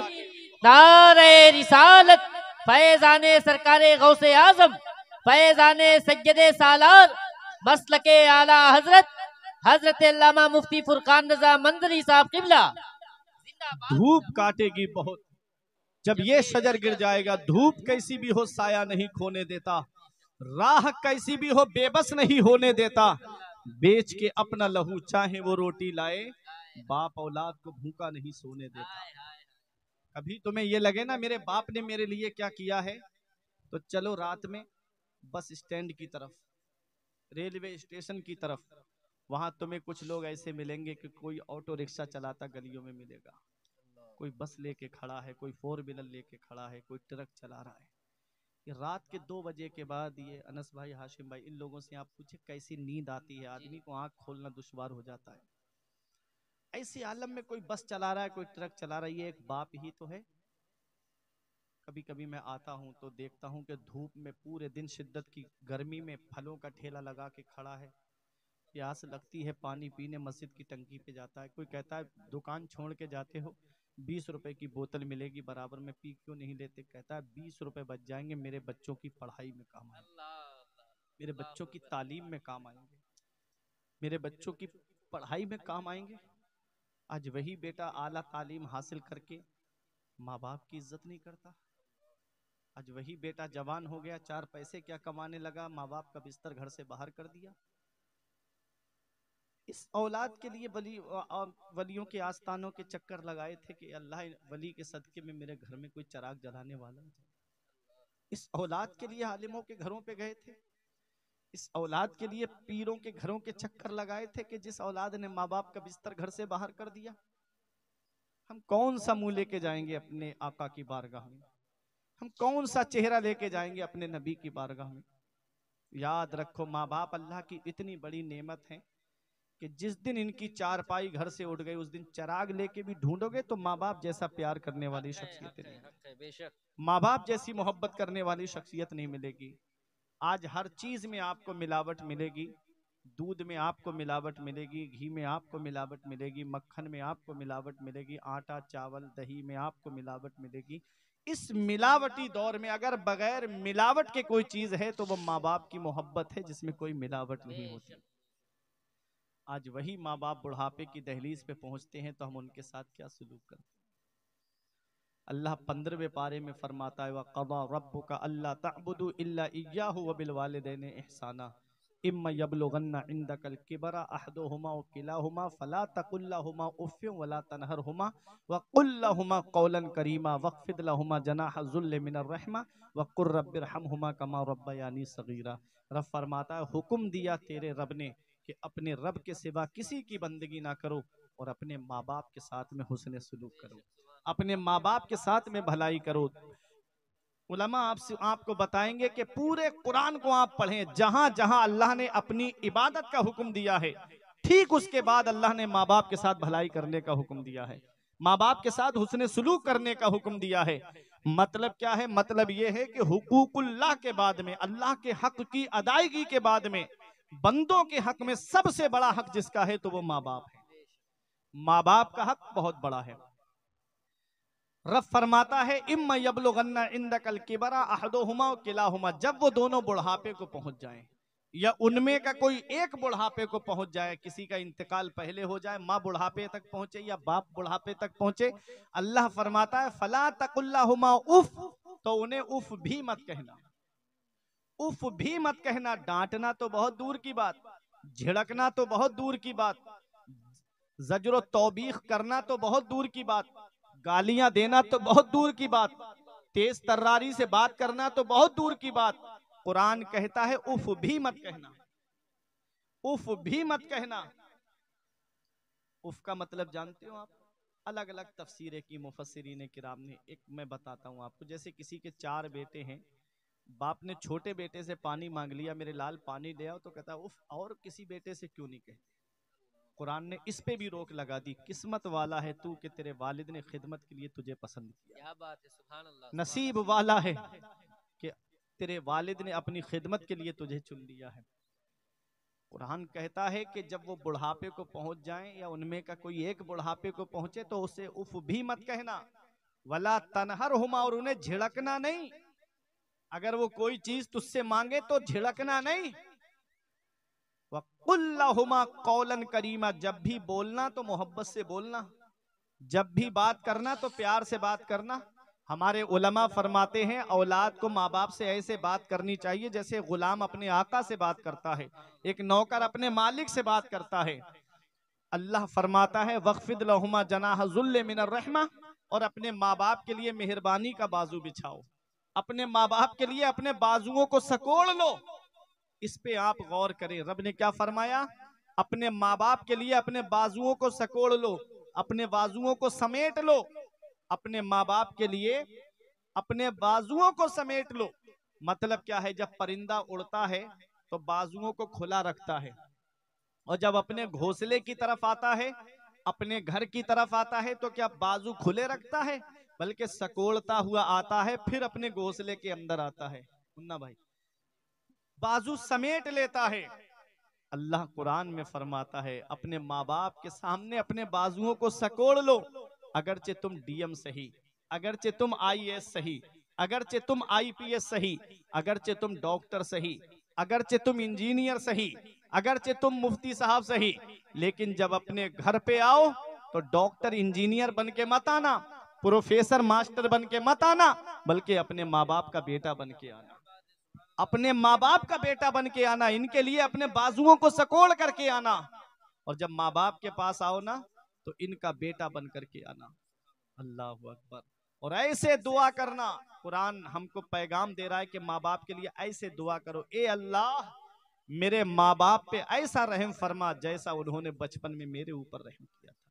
Speaker 1: नारे रिसालत, फैजाने सरकारे गौसे आजम, फैजाने सज्जदे सालार, मसलके आला हजरत हजरत अल्लामा मुफ्ती फुरकान रजा मंदरी साहब किबला।
Speaker 2: धूप काटेगी बहुत जब ये शजर गिर जाएगा। धूप कैसी भी हो साया नहीं खोने देता, राह कैसी भी हो बेबस नहीं होने देता। बेच के अपना लहू चाहे वो रोटी लाए, बाप औलाद को भूखा नहीं सोने देता। कभी तुम्हें ये लगे ना मेरे बाप ने मेरे लिए क्या किया है, तो चलो रात में बस स्टैंड की तरफ, रेलवे स्टेशन की तरफ, वहां तुम्हें कुछ लोग ऐसे मिलेंगे कि कोई ऑटो रिक्शा चलाता गलियों में मिलेगा, कोई बस लेके खड़ा है, कोई 4 व्हीलर लेके खड़ा है, कोई ट्रक चला रहा है। ये रात के 2 बजे के बाद ये अनस भाई, हाशिम भाई, इन लोगों से आप पूछे कैसी नींद आती है, आदमी को आंख खोलना दुश्वार हो जाता है। ऐसी आलम में कोई बस चला रहा है, कोई ट्रक चला रहा है, ये एक बाप ही तो है। कभी कभी मैं आता हूँ तो देखता हूँ कि धूप में पूरे दिन शिद्दत की गर्मी में फलों का ठेला लगा के खड़ा है, प्यास लगती है पानी पीने मस्जिद की टंकी पे जाता है। कोई कहता है दुकान छोड़ के जाते हो, 20 रुपए की बोतल मिलेगी बराबर में, पी क्यों नहीं लेते? कहता है 20 रुपए बच जाएंगे, मेरे बच्चों की पढ़ाई में काम आएंगे, मेरे बच्चों की तालीम में काम आएंगे, मेरे बच्चों की पढ़ाई में काम आएंगे। आज वही बेटा आला तालीम हासिल करके माँ बाप की इज्जत नहीं करता। आज वही बेटा जवान हो गया, 4 पैसे क्या कमाने लगा, माँ बाप का बिस्तर घर से बाहर कर दिया। इस औलाद के लिए वलियों के आस्थानों के चक्कर लगाए थे कि अल्लाह वली के सदके में मेरे घर में कोई चराग जलाने वाला है। इस औलाद के लिए आलिमों के घरों पे गए थे, इस औलाद के लिए पीरों के घरों के चक्कर लगाए थे कि जिस औलाद ने माँ बाप का बिस्तर घर से बाहर कर दिया। हम कौन सा मुंह लेके जाएंगे अपने आका की बारगाह में, हम कौन सा चेहरा लेके जाएंगे अपने नबी की बारगाह में। याद रखो माँ बाप अल्लाह की इतनी बड़ी नेमत है कि जिस दिन इनकी चारपाई घर से उठ गई उस दिन चराग लेके भी ढूंढोगे तो माँ बाप जैसा प्यार करने वाली शख्सियत नहीं, माँ बाप जैसी मोहब्बत करने वाली शख्सियत नहीं मिलेगी। आज हर चीज में आपको मिलावट मिलेगी, दूध में आपको मिलावट मिलेगी, घी में आपको मिलावट मिलेगी, मक्खन में आपको मिलावट मिलेगी, आटा चावल दही में आपको मिलावट मिलेगी। इस मिलावटी दौर में अगर बगैर मिलावट के कोई चीज है तो वो माँ बाप की मोहब्बत है जिसमें कोई मिलावट नहीं होती। आज वही माँ बाप बुढ़ापे की दहलीज पे पहुंचते हैं तो हम उनके साथ क्या सलूक करते हैं। अल्लाह 15वें पारे में फरमाता है वक़ज़ा रब्बुका अल्ला तअबुदू इल्ला इय्याहु व बिल वालिदैनि इहसाना इम्मा यबलुगन्ना इंदकल किबरा अहदुहुमा व किलाहुमा फला तकुल लहुमा उफ़्फ़िन वला तनहरहुमा व कुल लहुमा क़ौलन करीमा वख़्फ़िद लहुमा जनाह ज़ुल्ल मिनर रहमा व कुर रब्बिरहमहुमा कमा रब्बयानी सगीरा। रब फरमाता है हुक्म दिया तेरे रब ने कि अपने रब के सिवा किसी की बंदगी ना करो और अपने माँ बाप के साथ में हुस्न सलूक करो, अपने माँ बाप के साथ में भलाई करो। उलमा आपको बताएंगे कि पूरे कुरान को आप पढ़ें, जहां जहां अल्लाह ने अपनी इबादत का हुक्म दिया है ठीक उसके बाद अल्लाह ने माँ बाप के साथ भलाई करने का हुक्म दिया है, माँ बाप के साथ हुस्न सलूक करने का हुक्म दिया है। मतलब क्या है? मतलब यह है कि हुकूकुल्लाह के बाद में, अल्लाह के हक की अदायगी के बाद में बंदों के हक में सबसे बड़ा हक जिसका है तो वो माँ बाप है। माँ बाप का हक बहुत बड़ा है। रब फरमाता है इम्मा यबलुगन्ना इंदकल किबरा अहदुहुमा व किलाहुमा, जब वो दोनों बुढ़ापे को पहुंच जाएं, या उनमें का कोई एक बुढ़ापे को पहुंच जाए, किसी का इंतकाल पहले हो जाए, माँ बुढ़ापे तक पहुंचे या बाप बुढ़ापे तक पहुंचे, अल्लाह फरमाता है फला तकुल्लाहुमा उफ, तो उन्हें उफ भी मत कहना, उफ भी मत कहना। डांटना तो बहुत दूर की बात, झिड़कना तो बहुत दूर की बात, जजरो तौबीख करना तो बहुत दूर की बात, गालियां देना तो बहुत दूर की बात, तेज तर्रारी से बात करना तो बहुत दूर की बात। कुरान कहता है उफ भी मत कहना, उफ भी मत कहना। उफ का मतलब जानते हो आप? अलग अलग तफसीरें की मुफस्सिरीन किराम ने। एक मैं बताता हूं आपको, जैसे किसी के 4 बेटे हैं, बाप ने छोटे बेटे से पानी मांग लिया, मेरे लाल पानी ले आओ, तो कहता उफ, और किसी बेटे से क्यों नहीं कहते? कुरान ने इस पे भी रोक लगा दी, किस्मत वाला है तू कि तेरे वालिद ने खिदमत के लिए तुझे पसंद किया। क्या बात है, सुभान अल्लाह। नसीब वाला है कि तेरे वालिद ने अपनी खिदमत के लिए तुझे चुन लिया है। कुरान कहता है कि जब वो बुढ़ापे को पहुंच जाएं या उनमें का कोई एक बुढ़ापे को पहुंचे तो उसे उफ भी मत कहना, वला तनहरहुमा, और उन्हें झिड़कना नहीं। अगर वो कोई चीज तुझसे मांगे तो झिड़कना नहीं। वक़ुल्लहुमा कौलन करीमा, जब भी बोलना तो मोहब्बत से बोलना, जब भी बात करना तो प्यार से बात करना। हमारे उलमा फरमाते हैं औलाद को माँ बाप से ऐसे बात करनी चाहिए जैसे गुलाम अपने आका से बात करता है, एक नौकर अपने मालिक से बात करता है। अल्लाह फरमाता है वक़्फ़िद लहुमा जनाह ज़ुल्ल मिनर रहमा, और अपने माँ बाप के लिए मेहरबानी का बाजू बिछाओ, अपने माँ बाप के लिए अपने बाजुओं को सकोड़ लो। इस पे आप गौर करें, रब ने क्या फरमाया? अपने माँ बाप के लिए अपने बाजुओं को सकोड़ लो, अपने बाजुओं को समेट लो, अपने माँ बाप के लिए अपने बाजुओं को समेट लो। मतलब क्या है? जब परिंदा उड़ता है तो बाजुओं को खुला रखता है, और जब अपने घोंसले की तरफ आता है, अपने घर की तरफ आता है, तो क्या बाजू खुले रखता है? बल्कि सकोड़ता हुआ आता है, फिर अपने घोंसले के अंदर आता है। मुन्ना भाई, बाजू समेट लेता है। अल्लाह कुरान में फरमाता है अपने माँ बाप के सामने अपने बाजुओं को सकोड़ लो। अगरचे तुम डीएम सही, अगरचे तुम आईएएस सही, अगरचे तुम आईपीएस सही, अगरचे तुम डॉक्टर सही, अगरचे तुम इंजीनियर सही, अगरचे तुम मुफ्ती साहब सही, लेकिन जब अपने घर पे आओ तो डॉक्टर इंजीनियर बन के मत आना, प्रोफेसर मास्टर बन के मत आना, बल्कि अपने माँ बाप का बेटा बन के आना, अपने माँ बाप का बेटा बन के आना, इनके लिए अपने बाजुओं को सकोड़ करके आना। और जब माँ बाप के पास आओ ना तो इनका बेटा बन करके आना। अल्लाह अकबर। और ऐसे दुआ करना, कुरान हमको पैगाम दे रहा है कि माँ बाप के लिए ऐसे दुआ करो, ए अल्लाह मेरे माँ बाप पे ऐसा रहम फरमा जैसा उन्होंने बचपन में मेरे ऊपर रहम किया था,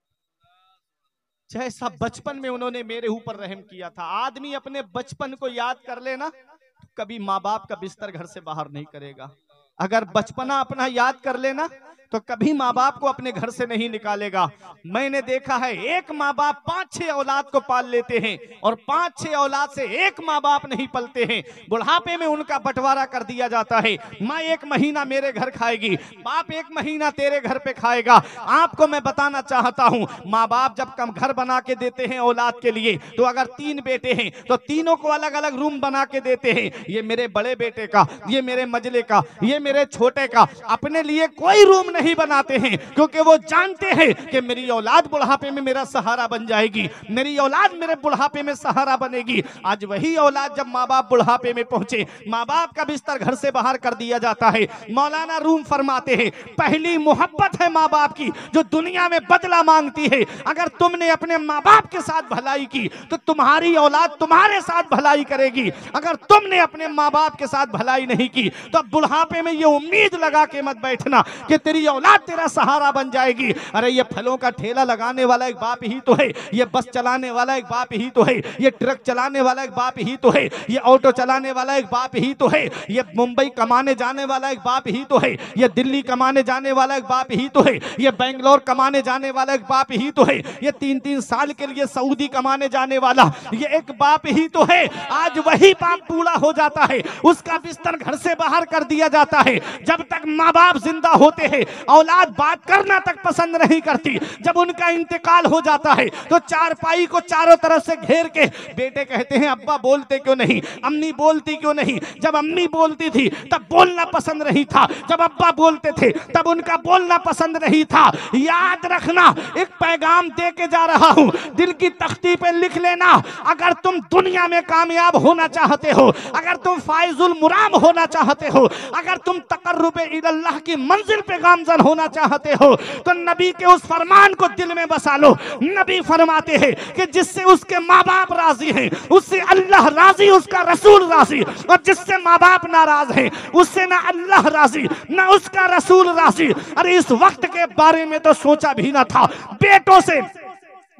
Speaker 2: जैसा बचपन में उन्होंने मेरे ऊपर रहम किया था। आदमी अपने बचपन को याद कर लेना तो कभी माँ बाप का बिस्तर घर से बाहर नहीं करेगा। अगर बचपना अपना याद कर लेना तो कभी माँ बाप को अपने घर से नहीं निकालेगा। मैंने देखा है एक माँ बाप 5-6 औलाद को पाल लेते हैं और 5-6 औलाद से एक माँ बाप नहीं पलते हैं। बुढ़ापे में उनका बंटवारा कर दिया जाता है, माँ 1 महीना मेरे घर खाएगी, बाप 1 महीना तेरे घर पे खाएगा। आपको मैं बताना चाहता हूँ, माँ बाप जब कम घर बना के देते हैं औलाद के लिए, तो अगर 3 बेटे हैं तो तीनों को अलग अलग रूम बना के देते हैं। ये मेरे बड़े बेटे का, ये मेरे मजले का, ये मेरे छोटे का। अपने लिए कोई रूम नहीं बनाते हैं क्योंकि वो जानते हैं कि मेरी औलाद बुढ़ापे में मेरा सहारा बन जाएगी, मेरी औलाद मेरे बुढ़ापे में सहारा बनेगी। आज वही औलाद जब माँ बाप बुढ़ापे में पहुंचे, माँ बाप का बिस्तर घर से बाहर कर दिया जाता है। मौलाना रूम फरमाते हैं पहली मोहब्बत है माँ बाप की जो दुनिया में बदला मांगती है। अगर तुमने अपने माँ बाप के साथ भलाई की तो तुम्हारी औलाद तुम्हारे साथ भलाई करेगी। अगर तुमने अपने माँ बाप के साथ भलाई नहीं की तो बुढ़ापे में ये उम्मीद लगा के मत बैठना कि तेरी औलाद तेरा सहारा बन जाएगी। अरे ये फलों का ठेला लगाने वाला एक बाप ही तो है, ये बस चलाने वाला एक बाप ही तो है, ये ट्रक चलाने वाला एक बाप ही तो है, ये ऑटो चलाने वाला एक बाप ही तो है, ये मुंबई कमाने जाने वाला एक बाप ही तो है, ये दिल्ली कमाने जाने वाला एक बाप ही तो है, ये बेंगलोर कमाने जाने वाला एक बाप ही तो है, ये 3-3 साल के लिए सऊदी कमाने जाने वाला ये एक बाप ही तो है। आज वही बाप बूढ़ा हो जाता है, उसका बिस्तर घर से बाहर कर दिया जाता है। जब तक माँ बाप जिंदा होते हैं औलाद बात करना तक पसंद नहीं करती। जब उनका इंतकाल हो जाता है तो चारपाई को चारों तरफ से घेर के बेटे कहते हैं अब्बा बोलते क्यों नहीं, अम्मी बोलती क्यों नहीं। जब अम्मी बोलती थी तब बोलना पसंद नहीं था, जब अब्बा बोलते थे तब उनका बोलना पसंद नहीं था। याद रखना, एक पैगाम दे के जा रहा हूं, दिल की तख्ती पे लिख लेना। अगर तुम दुनिया में कामयाब होना चाहते हो, अगर तुम फाइजुल मुराम होना चाहते हो, अगर तुम तकर्रुबे इल्लाह की मंजिल पे गामजन होना चाहते हो, तो नबी के उस फरमान को दिल में बसा लो। नबी फरमाते हैं कि जिससे उसके माँ बाप राजी हैं उससे अल्लाह राजी, उसका रसूल राजी, और जिससे माँ बाप नाराज हैं उससे ना अल्लाह राजी ना उसका रसूल राजी। अरे इस वक्त के बारे में तो सोचा भी ना था। बेटों से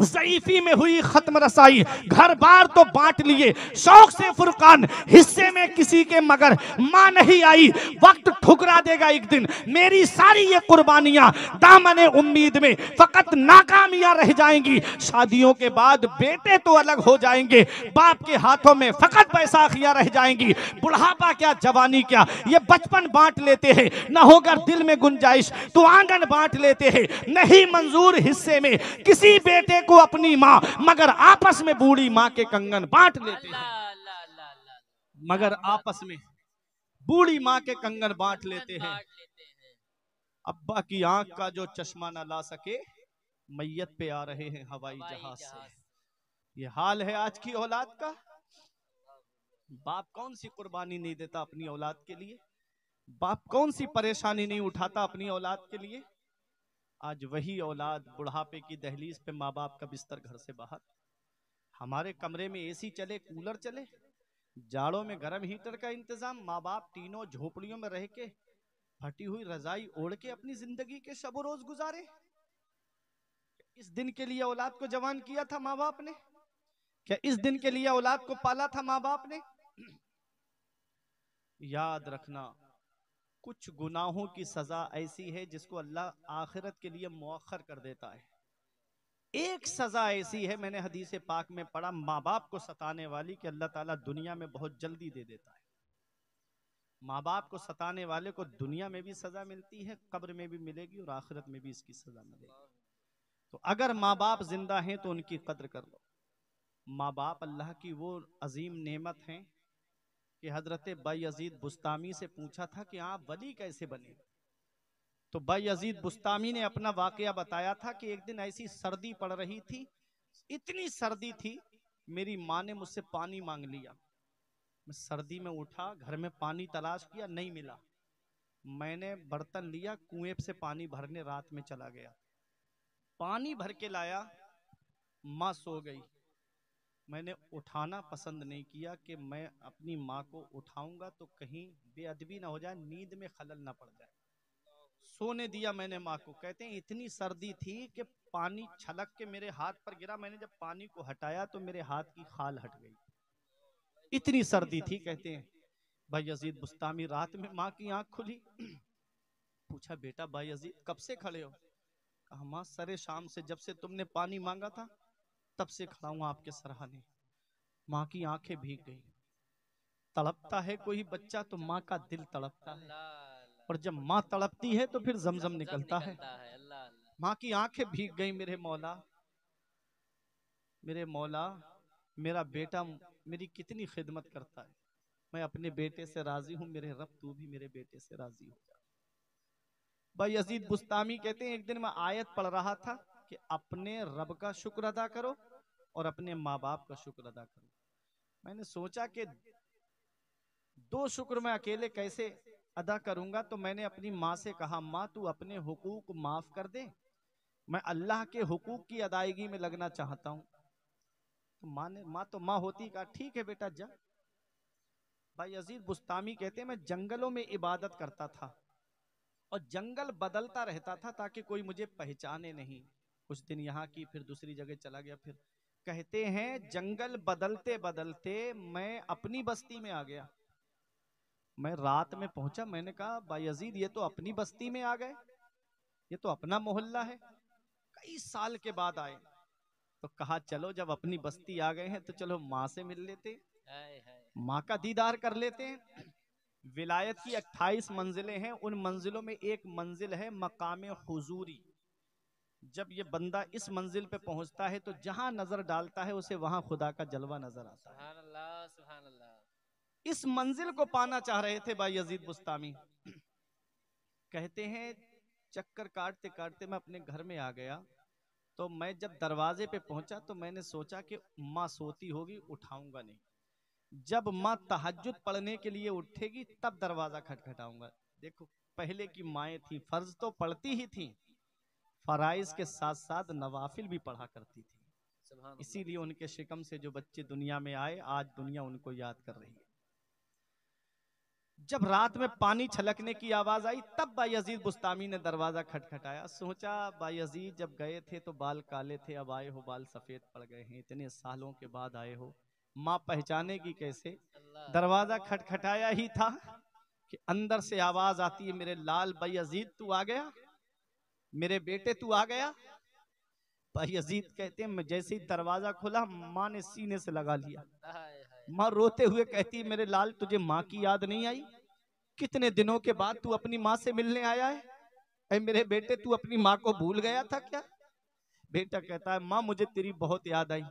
Speaker 2: ज़ईफ़ी में हुई खत्म रसाई, घर बार तो बांट लिए, शौक से फुरकान, हिस्से में किसी के मगर मां नहीं आई। वक्त ठुकरा देगा एक दिन, मेरी सारी ये कुर्बानियां दामने उम्मीद में फकत नाकामियां रह जाएंगी। शादियों के बाद बेटे तो अलग हो जाएंगे, बाप के हाथों में फकत बैसाखियां रह जाएंगी। बुढ़ापा क्या जवानी क्या, ये बचपन बांट लेते हैं। न होगा दिल में गुंजाइश तो आंगन बांट लेते हैं। नहीं मंजूर हिस्से में किसी बेटे को अपनी माँ, मगर आपस में बूढ़ी माँ के कंगन बांट लेते हैं। मगर आपस में बूढ़ी माँ के कंगन बांट लेते हैं। अब्बा की आंख का जो चश्मा न ला सके, मैयत पे आ रहे हैं हवाई जहाज से। ये हाल है आज की औलाद का। बाप कौन सी कुर्बानी नहीं देता अपनी औलाद के लिए, बाप कौन सी परेशानी नहीं उठाता अपनी औलाद के लिए। आज वही औलाद बुढ़ापे की दहलीज पे, माँ बाप का बिस्तर घर से बाहर। हमारे कमरे में एसी चले, कूलर चले, जाड़ों में गर्म हीटर का इंतजाम, माँ बाप तीनों झोपड़ियों में रह के फटी हुई रजाई ओढ़ के अपनी जिंदगी के शब रोज गुजारे। इस दिन के लिए औलाद को जवान किया था माँ बाप ने? क्या इस दिन के लिए औलाद को पाला था माँ बाप ने? याद रखना, कुछ गुनाहों की सजा ऐसी है जिसको अल्लाह आखिरत के लिए मुअख्खर कर देता है। एक सजा ऐसी है, मैंने हदीस पाक में पढ़ा, माँ बाप को सताने वाली, कि अल्लाह ताला दुनिया में बहुत जल्दी दे देता है। माँ बाप को सताने वाले को दुनिया में भी सजा मिलती है, कब्र में भी मिलेगी और आखिरत में भी इसकी सजा मिलेगी। तो अगर माँ बाप जिंदा हैं तो उनकी कद्र कर लो। माँ बाप अल्लाह की वो अजीम नेमत हैं कि हजरत बायजीद बुस्तामी से पूछा था कि आप वली कैसे बने। तो बायजीद बुस्तामी ने अपना वाकया बताया था कि एक दिन ऐसी सर्दी पड़ रही थी, इतनी सर्दी थी, मेरी माँ ने मुझसे पानी मांग लिया। मैं सर्दी में उठा, घर में पानी तलाश किया, नहीं मिला। मैंने बर्तन लिया, कुएं से पानी भरने रात में चला गया, पानी भर के लाया, माँ सो गई। मैंने उठाना पसंद नहीं किया कि मैं अपनी माँ को उठाऊंगा तो कहीं बेअदबी ना हो जाए, नींद में खलल ना पड़ जाए। सोने दिया मैंने माँ को। कहते हैं इतनी सर्दी थी कि पानी छलक के मेरे हाथ पर गिरा, मैंने जब पानी को हटाया तो मेरे हाथ की खाल हट गई, इतनी सर्दी थी। कहते हैं बायजीद बुस्तामी, रात में माँ की आंख खुली, पूछा बेटा बायजीद कब से खड़े हो? कहा माँ सरे शाम से, जब से तुमने पानी मांगा था तब से खड़ा हूं आपके सराहने। माँ की आंखें भीग गई। तड़पता है कोई बच्चा तो माँ का दिल तड़पता है, और जब माँ तड़पती है तो फिर जमजम निकलता है। माँ की आंखें भीग गई। मेरे मौला, मेरे मौला, मेरा बेटा मेरी कितनी खिदमत करता है, मैं अपने बेटे से राजी हूं, मेरे रब तू भी मेरे बेटे से राजी हो जा। बायजीद बुस्तामी कहते हैं एक दिन मैं आयत पढ़ रहा था कि अपने रब का शुक्र अदा करो और अपने माँ बाप का शुक्र अदा करो। मैंने सोचा कि दो शुक्र मैं अकेले कैसे अदा करूंगा, तो मैंने अपनी माँ से कहा माँ तू अपने हुकूक माफ कर दे, मैं अल्लाह के हुकूक की अदायगी में लगना चाहता हूं। तो माँ तो माँ होती, कहा ठीक है बेटा जा। बायजीद बुस्तामी कहते हैं मैं जंगलों में इबादत करता था और जंगल बदलता रहता था ताकि कोई मुझे पहचाने नहीं। कुछ दिन यहाँ की, फिर दूसरी जगह चला गया। फिर कहते हैं जंगल बदलते बदलते मैं अपनी बस्ती में आ गया। मैं रात में पहुंचा, मैंने कहा बायजीद ये तो अपनी बस्ती में आ गए, ये तो अपना मोहल्ला है। कई साल के बाद आए तो कहा चलो जब अपनी बस्ती आ गए हैं तो चलो माँ से मिल लेते, माँ का दीदार कर लेते हैं। विलायत की 28 मंजिलें हैं, उन मंजिलों में एक मंजिल है मकाम हुजूरी। जब ये बंदा इस मंजिल पे पहुंचता है तो जहां नजर डालता है उसे वहां खुदा का जलवा नजर आता है।
Speaker 1: सुभान अल्लाह, सुभान अल्लाह।
Speaker 2: इस मंजिल को पाना चाह रहे थे बायजीद बुस्तामी। कहते हैं चक्कर काटते काटते मैं अपने घर में आ गया, तो मैं जब दरवाजे पे पहुंचा तो मैंने सोचा कि माँ सोती होगी, उठाऊंगा नहीं। जब माँ तहज्जुद पढ़ने के लिए उठेगी तब दरवाजा खटखटाऊंगा। देखो, पहले की माएँ थी, फर्ज तो पढ़ती ही थी, फराइज के साथ साथ नवाफिल भी पढ़ा करती थी। इसीलिए उनके शिकम से जो बच्चे दुनिया में आए, आज दुनिया उनको याद कर रही है। जब रात में पानी छलकने की आवाज आई तब बायजीद बुस्तामी ने दरवाजा खटखटाया। सोचा बायजीद जब गए थे तो बाल काले थे, अब आए हो बाल सफेद पड़ गए हैं, इतने सालों के बाद आए हो, माँ पहचानेगी कैसे। दरवाजा खटखटाया ही था कि अंदर से आवाज आती है, मेरे लाल बायजीद तू आ गया, मेरे बेटे तू आ गया। बायजीद कहते हैं मैं जैसे ही दरवाजा खोला माँ ने सीने से लगा लिया। माँ रोते हुए कहती है, मेरे लाल तुझे माँ की याद नहीं आई? कितने दिनों के बाद तू अपनी माँ से मिलने आया है? ऐ मेरे बेटे तू अपनी माँ को भूल गया था क्या? बेटा कहता है माँ मुझे तेरी बहुत याद आई।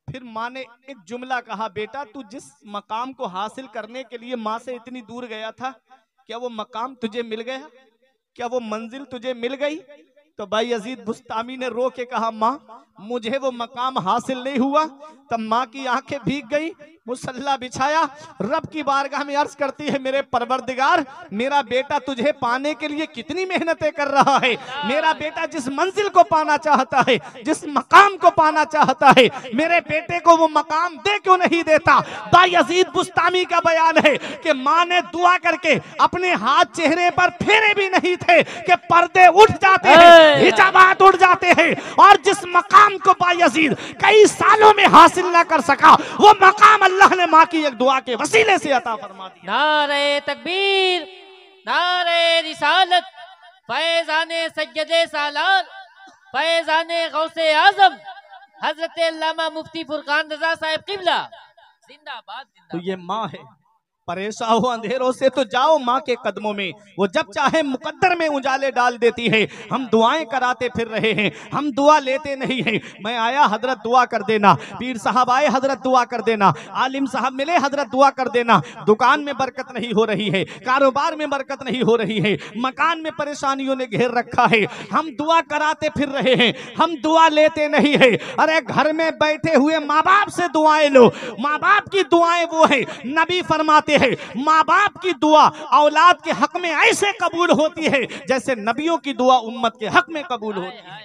Speaker 2: फिर माँ ने एक जुमला कहा, बेटा तू जिस मकाम को हासिल करने के लिए माँ से इतनी दूर गया था, क्या वो मकाम तुझे मिल गया? क्या वो मंजिल तुझे मिल गई? तो बायजीद बुस्तामी ने रो के कहा, माँ मुझे वो मकाम हासिल नहीं हुआ। तब माँ की आंखें भीग गई, मुसल्ला बिछाया, रब की बारगाह में अर्ज करती है, मेरे परवरदिगार मेरा बेटा तुझे पाने के लिए कितनी मेहनतें कर रहा है। मेरा बेटा जिस मंजिल को पाना चाहता है, जिस मकाम को पाना चाहता है, मेरे बेटे को वो मकाम दे क्यों नहीं देता। बायजीद बुस्तामी का बयान है कि माँ ने दुआ करके अपने हाथ चेहरे पर फेरे भी नहीं थे कि पर्दे उठ जाते हैं, हिजाबात उठ जाते हैं, और जिस मकाम को बायजीद कई सालों में हासिल ना कर सका, वो मकाम अल्लाह ने माँ की एक दुआ के वसीले से अता फरमा दिया।
Speaker 1: नारे तकबीर, नारे रिसालत, फैज़ाने सज्जदे सालार, फैज़ाने गौसे आजम हजरत अल्लामा मुफ्ती फुरकान रजा साहिब किबला जिंदाबाद।
Speaker 2: तो ये माँ है, परेशान हो अंधेरों से तो जाओ माँ के कदमों में, वो जब चाहे मुकद्दर में उजाले डाल देती है। हम दुआएं कराते फिर रहे हैं, हम दुआ लेते नहीं हैं। मैं आया हजरत दुआ कर देना, पीर साहब आए हजरत दुआ कर देना, आलिम साहब मिले हजरत दुआ कर देना। दुकान में बरकत नहीं हो रही है, कारोबार में बरकत नहीं हो रही है, मकान में परेशानियों ने घेर रखा है, हम दुआ कराते फिर रहे हैं, हम दुआ लेते नहीं है। अरे घर में बैठे हुए माँ बाप से दुआएं लो, माँ बाप की दुआएं वो है, नबी फरमाते है माँ बाप की दुआ औलाद के हक में ऐसे कबूल होती है जैसे नबियों की दुआ उम्मत के हक में कबूल होती है।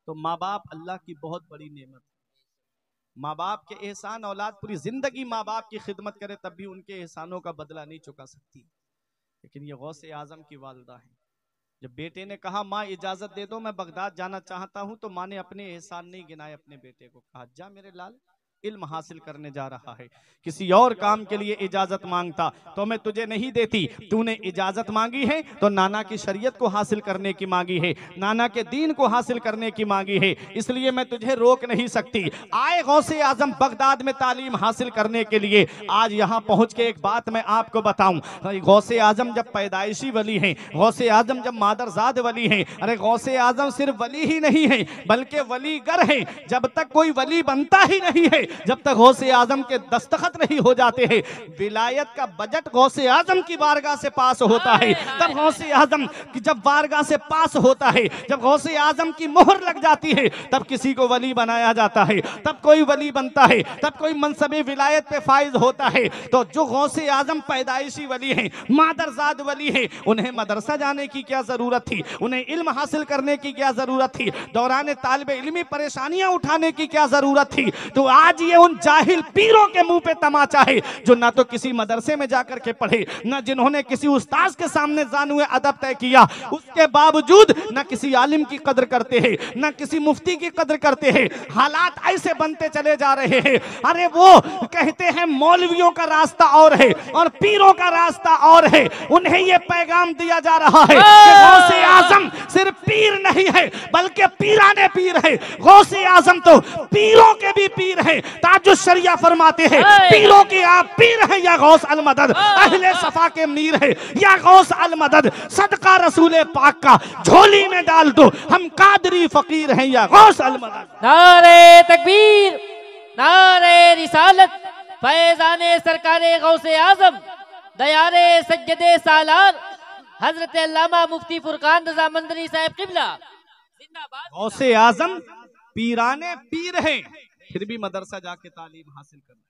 Speaker 2: तो माँ बाप अल्लाह की बहुत बड़ी नेमत है। माँ बाप के एहसान, औलाद पूरी जिंदगी माँ बाप की खिदमत करे तब भी उनके एहसानों का बदला नहीं चुका सकती। लेकिन ये गौसे आजम की वालिदा है। जब बेटे ने कहा माँ इजाजत दे दो मैं बगदाद जाना चाहता हूँ, तो माँ ने अपने एहसान नहीं गिनाए, अपने बेटे को कहा जा मेरे लाल, इल्म हासिल करने जा रहा है, किसी और काम के लिए इजाजत मांगता तो मैं तुझे नहीं देती। तूने इजाजत मांगी है तो नाना की शरीयत को हासिल करने की मांगी है, नाना के दीन को हासिल करने की मांगी है, इसलिए मैं तुझे रोक नहीं सकती। आए गौसे आजम बगदाद में तालीम हासिल करने के लिए। आज यहाँ पहुँच के एक बात मैं आपको बताऊँ, गौसे आजम जब पैदाइशी वली हैं, गौसे आजम जब मादरजाद वली हैं, अरे गौसे आजम सिर्फ वली ही नहीं है बल्कि वलीगर हैं। जब तक कोई वली बनता ही नहीं है, जब तक गौसे आजम के दस्तखत नहीं हो जाते हैं, विलायत का बजट गौसे आजम की बारगाह से पास होता है। तब गौसे आजम की जब बारगाह से पास होता है, जब गौसे आजम की मोहर लग जाती है, तब किसी को वली बनाया जाता है, तब कोई वली बनता है, तब कोई मनसबे विलायत पे फाइज होता है। तो जो गौसे आजम पैदाइशी वली हैं, मादरजाद वली हैं, उन्हें मदरसा जाने की क्या जरूरत थी, उन्हें इल्म हासिल करने की क्या जरूरत थी, दौरान तालिब इल्मी परेशानियां उठाने की क्या जरूरत थी। तो आज ये उन जाहिल पीरों के मुंह पे तमाचा है जो ना तो किसी मदरसे में जाकर के पढ़े, ना जिन्होंने किसी उस्ताद के सामने जानुए अदब तय किया, उसके बावजूद ना किसी आलिम की कदर करते हैं, ना किसी मुफ्ती की कदर करते हैं। हालात ऐसे बनते चले जा रहे हैं। अरे वो कहते हैं मौलवियों का रास्ता और है और पीरों का रास्ता और है। उन्हें ये पैगाम दिया जा रहा है कि गौसे आजम सिर्फ पीर नहीं है बल्कि पीराने पीर है। गौसे आजम तो पीरों के भी पीर है ताजुश शरिया फरमाते हैं, पीरों के आप पीर हैं या गौस अल मदद, अहले सफा के मीर है या गौस अल मदद, सदका रसूल पाक का झोली में डाल दो, हम कादरी फकीर हैं या गौस अल मदद।
Speaker 1: नारे तकबीर, नारे रिसालत, फैजाने सरकारे गौसे आजम, दयारे सज्जदे सालार, हजरत अल्लामा मुफ्ती फुरकान रजा मंदरी साहब किबला जिंदाबाद।
Speaker 2: गौसे आजम पीराने पीर हैं, फिर भी मदरसा जाके तालीम हासिल करना।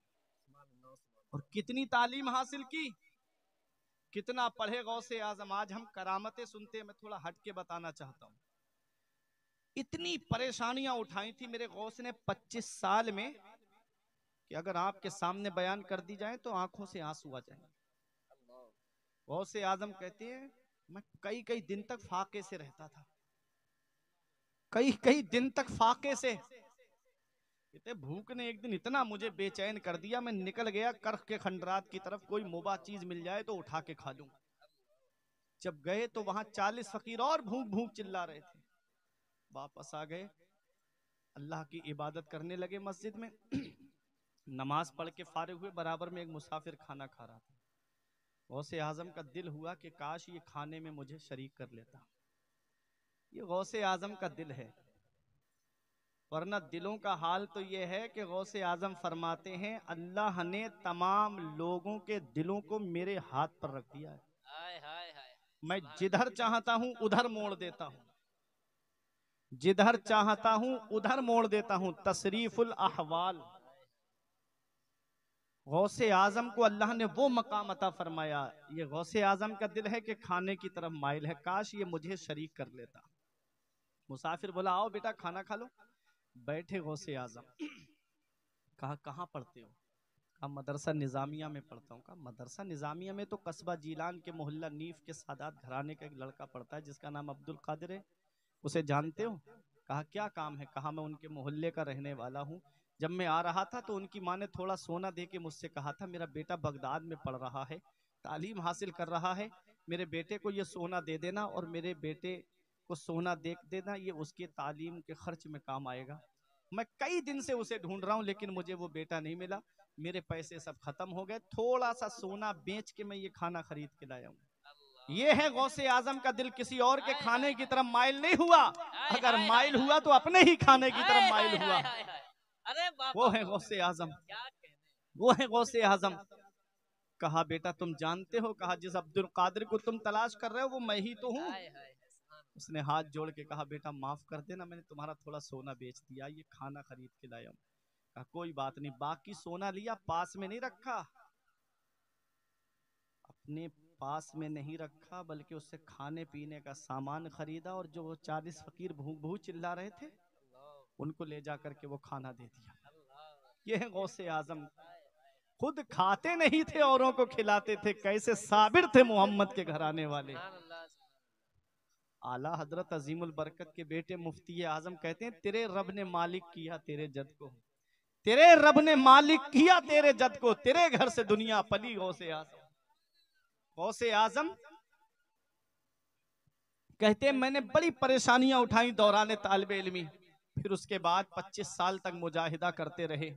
Speaker 2: और कितनी तालीम हासिल की, कितना पढ़े गौसे आजम। आज हम करामतें सुनते हैं, मैं थोड़ा हट के बताना चाहता हूँ। इतनी परेशानियां उठाई थी मेरे गौस ने 25 साल में कि अगर आपके सामने बयान कर दी जाए तो आंखों से आंसू आ जाएंगे। गौसे आजम कहते हैं मैं कई कई दिन तक फाके से रहता था, कई कई दिन तक फाके से। कहते भूख ने एक दिन इतना मुझे बेचैन कर दिया, मैं निकल गया कर्ख के खंडरात की तरफ, कोई मुबा चीज मिल जाए तो उठा के खा लूं। जब गए तो वहां 40 फकीर और भूख भूख चिल्ला रहे थे। वापस आ गए, अल्लाह की इबादत करने लगे मस्जिद में। नमाज पढ़ के फारिग हुए, बराबर में एक मुसाफिर खाना खा रहा था। गौसे आजम का दिल हुआ कि काश ये खाने में मुझे शरीक कर लेता। ये गौसे आजम का दिल है, वरना दिलों का हाल तो ये है कि गौसे आजम फरमाते हैं अल्लाह ने तमाम लोगों के दिलों को मेरे हाथ पर रख दिया है। मैं जिधर चाहता हूं उधर मोड़ देता हूं, जिधर चाहता हूं उधर मोड़ देता हूं। तसरीफुल अहवाल। गौसे आजम को अल्लाह ने वो मकाम अता फरमाया। ये गौसे आजम का दिल है कि खाने की तरफ माइल है, काश ये मुझे शरीक कर लेता। मुसाफिर बोला आओ बेटा खाना खा लो। बैठे गौसे आजम, कहा कहाँ पढ़ते हो? कहा मदरसा निजामिया में पढ़ता हूँ। कहा मदरसा निजामिया में तो कस्बा जीलान के मोहल्ला नीफ के सादात घराने का एक लड़का पढ़ता है जिसका नाम अब्दुल कादिर है, उसे जानते हो? कहा क्या काम है? कहा मैं उनके मोहल्ले का रहने वाला हूँ। जब मैं आ रहा था तो उनकी माँ ने थोड़ा सोना दे के मुझसे कहा था मेरा बेटा बगदाद में पढ़ रहा है, तालीम हासिल कर रहा है, मेरे बेटे को ये सोना दे देना और मेरे बेटे को सोना दे देना, ये उसके तालीम के खर्च में काम आएगा। मैं कई दिन से उसे ढूंढ रहा हूँ लेकिन मुझे वो बेटा नहीं मिला, मेरे पैसे सब खत्म हो गए, थोड़ा सा सोना बेच के मैं ये खाना खरीद के लाया हूँ। ये है गौसे आजम का दिल, किसी और के खाने की तरफ माइल नहीं हुआ। अगर माइल हुआ तो अपने ही खाने की तरफ माइल हुआ। वो है गौसे आजम, वो है गौसे आजम। कहा बेटा तुम जानते हो? कहा जिस अब्दुल कादिर को तुम तलाश कर रहे हो वो मैं ही तो हूँ। उसने हाथ जोड़ के कहा बेटा माफ कर देना, मैंने तुम्हारा थोड़ा सोना बेच दिया, ये खाना खरीद के लाया हूँ। कहा कोई बात नहीं। बाकी सोना लिया, पास में नहीं रखा, अपने पास में नहीं रखा, बल्कि उससे खाने पीने का सामान खरीदा और जो 40 फकीर भूख भूख चिल्ला रहे थे उनको ले जा करके वो खाना दे दिया। ये है गौसे आजम, खुद खाते नहीं थे औरों को खिलाते थे। कैसे साबिर थे मोहम्मद के घराने वाले। आला हजरत अजीमुल बरकत के बेटे मुफ्ती आजम कहते हैं तेरे रब ने मालिक किया तेरे जद को, तेरे रब ने मालिक किया तेरे जद को, तेरे घर से दुनिया पली। गौसे आजम, गौसे आजम कहते हैं मैंने बड़ी परेशानियां उठाई दौरान तालिबे इल्मी, फिर उसके बाद 25 साल तक मुजाहिदा करते रहे।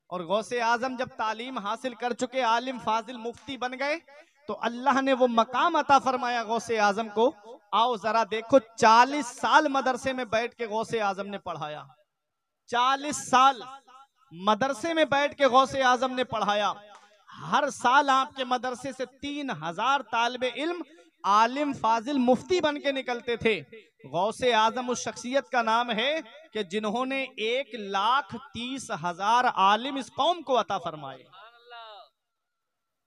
Speaker 2: और गौसे आजम जब तालीम हासिल कर चुके, आलिम फाजिल मुफ्ती बन गए, तो अल्लाह ने वो मकाम अता फरमाया गौसे आजम को। आओ जरा देखो, 40 साल मदरसे में बैठ के गौसे आजम ने पढ़ाया। 40 साल मदरसे में बैठ के गौसे आजम ने पढ़ाया। हर साल आपके मदरसे से 3000 तालिबे इल्म आलिम फाजिल मुफ्ती बन के निकलते थे। गौसे आजम उस शख्सियत का नाम है कि जिन्होंने 1,30,000 आलिम इस कौम को अता फरमाए।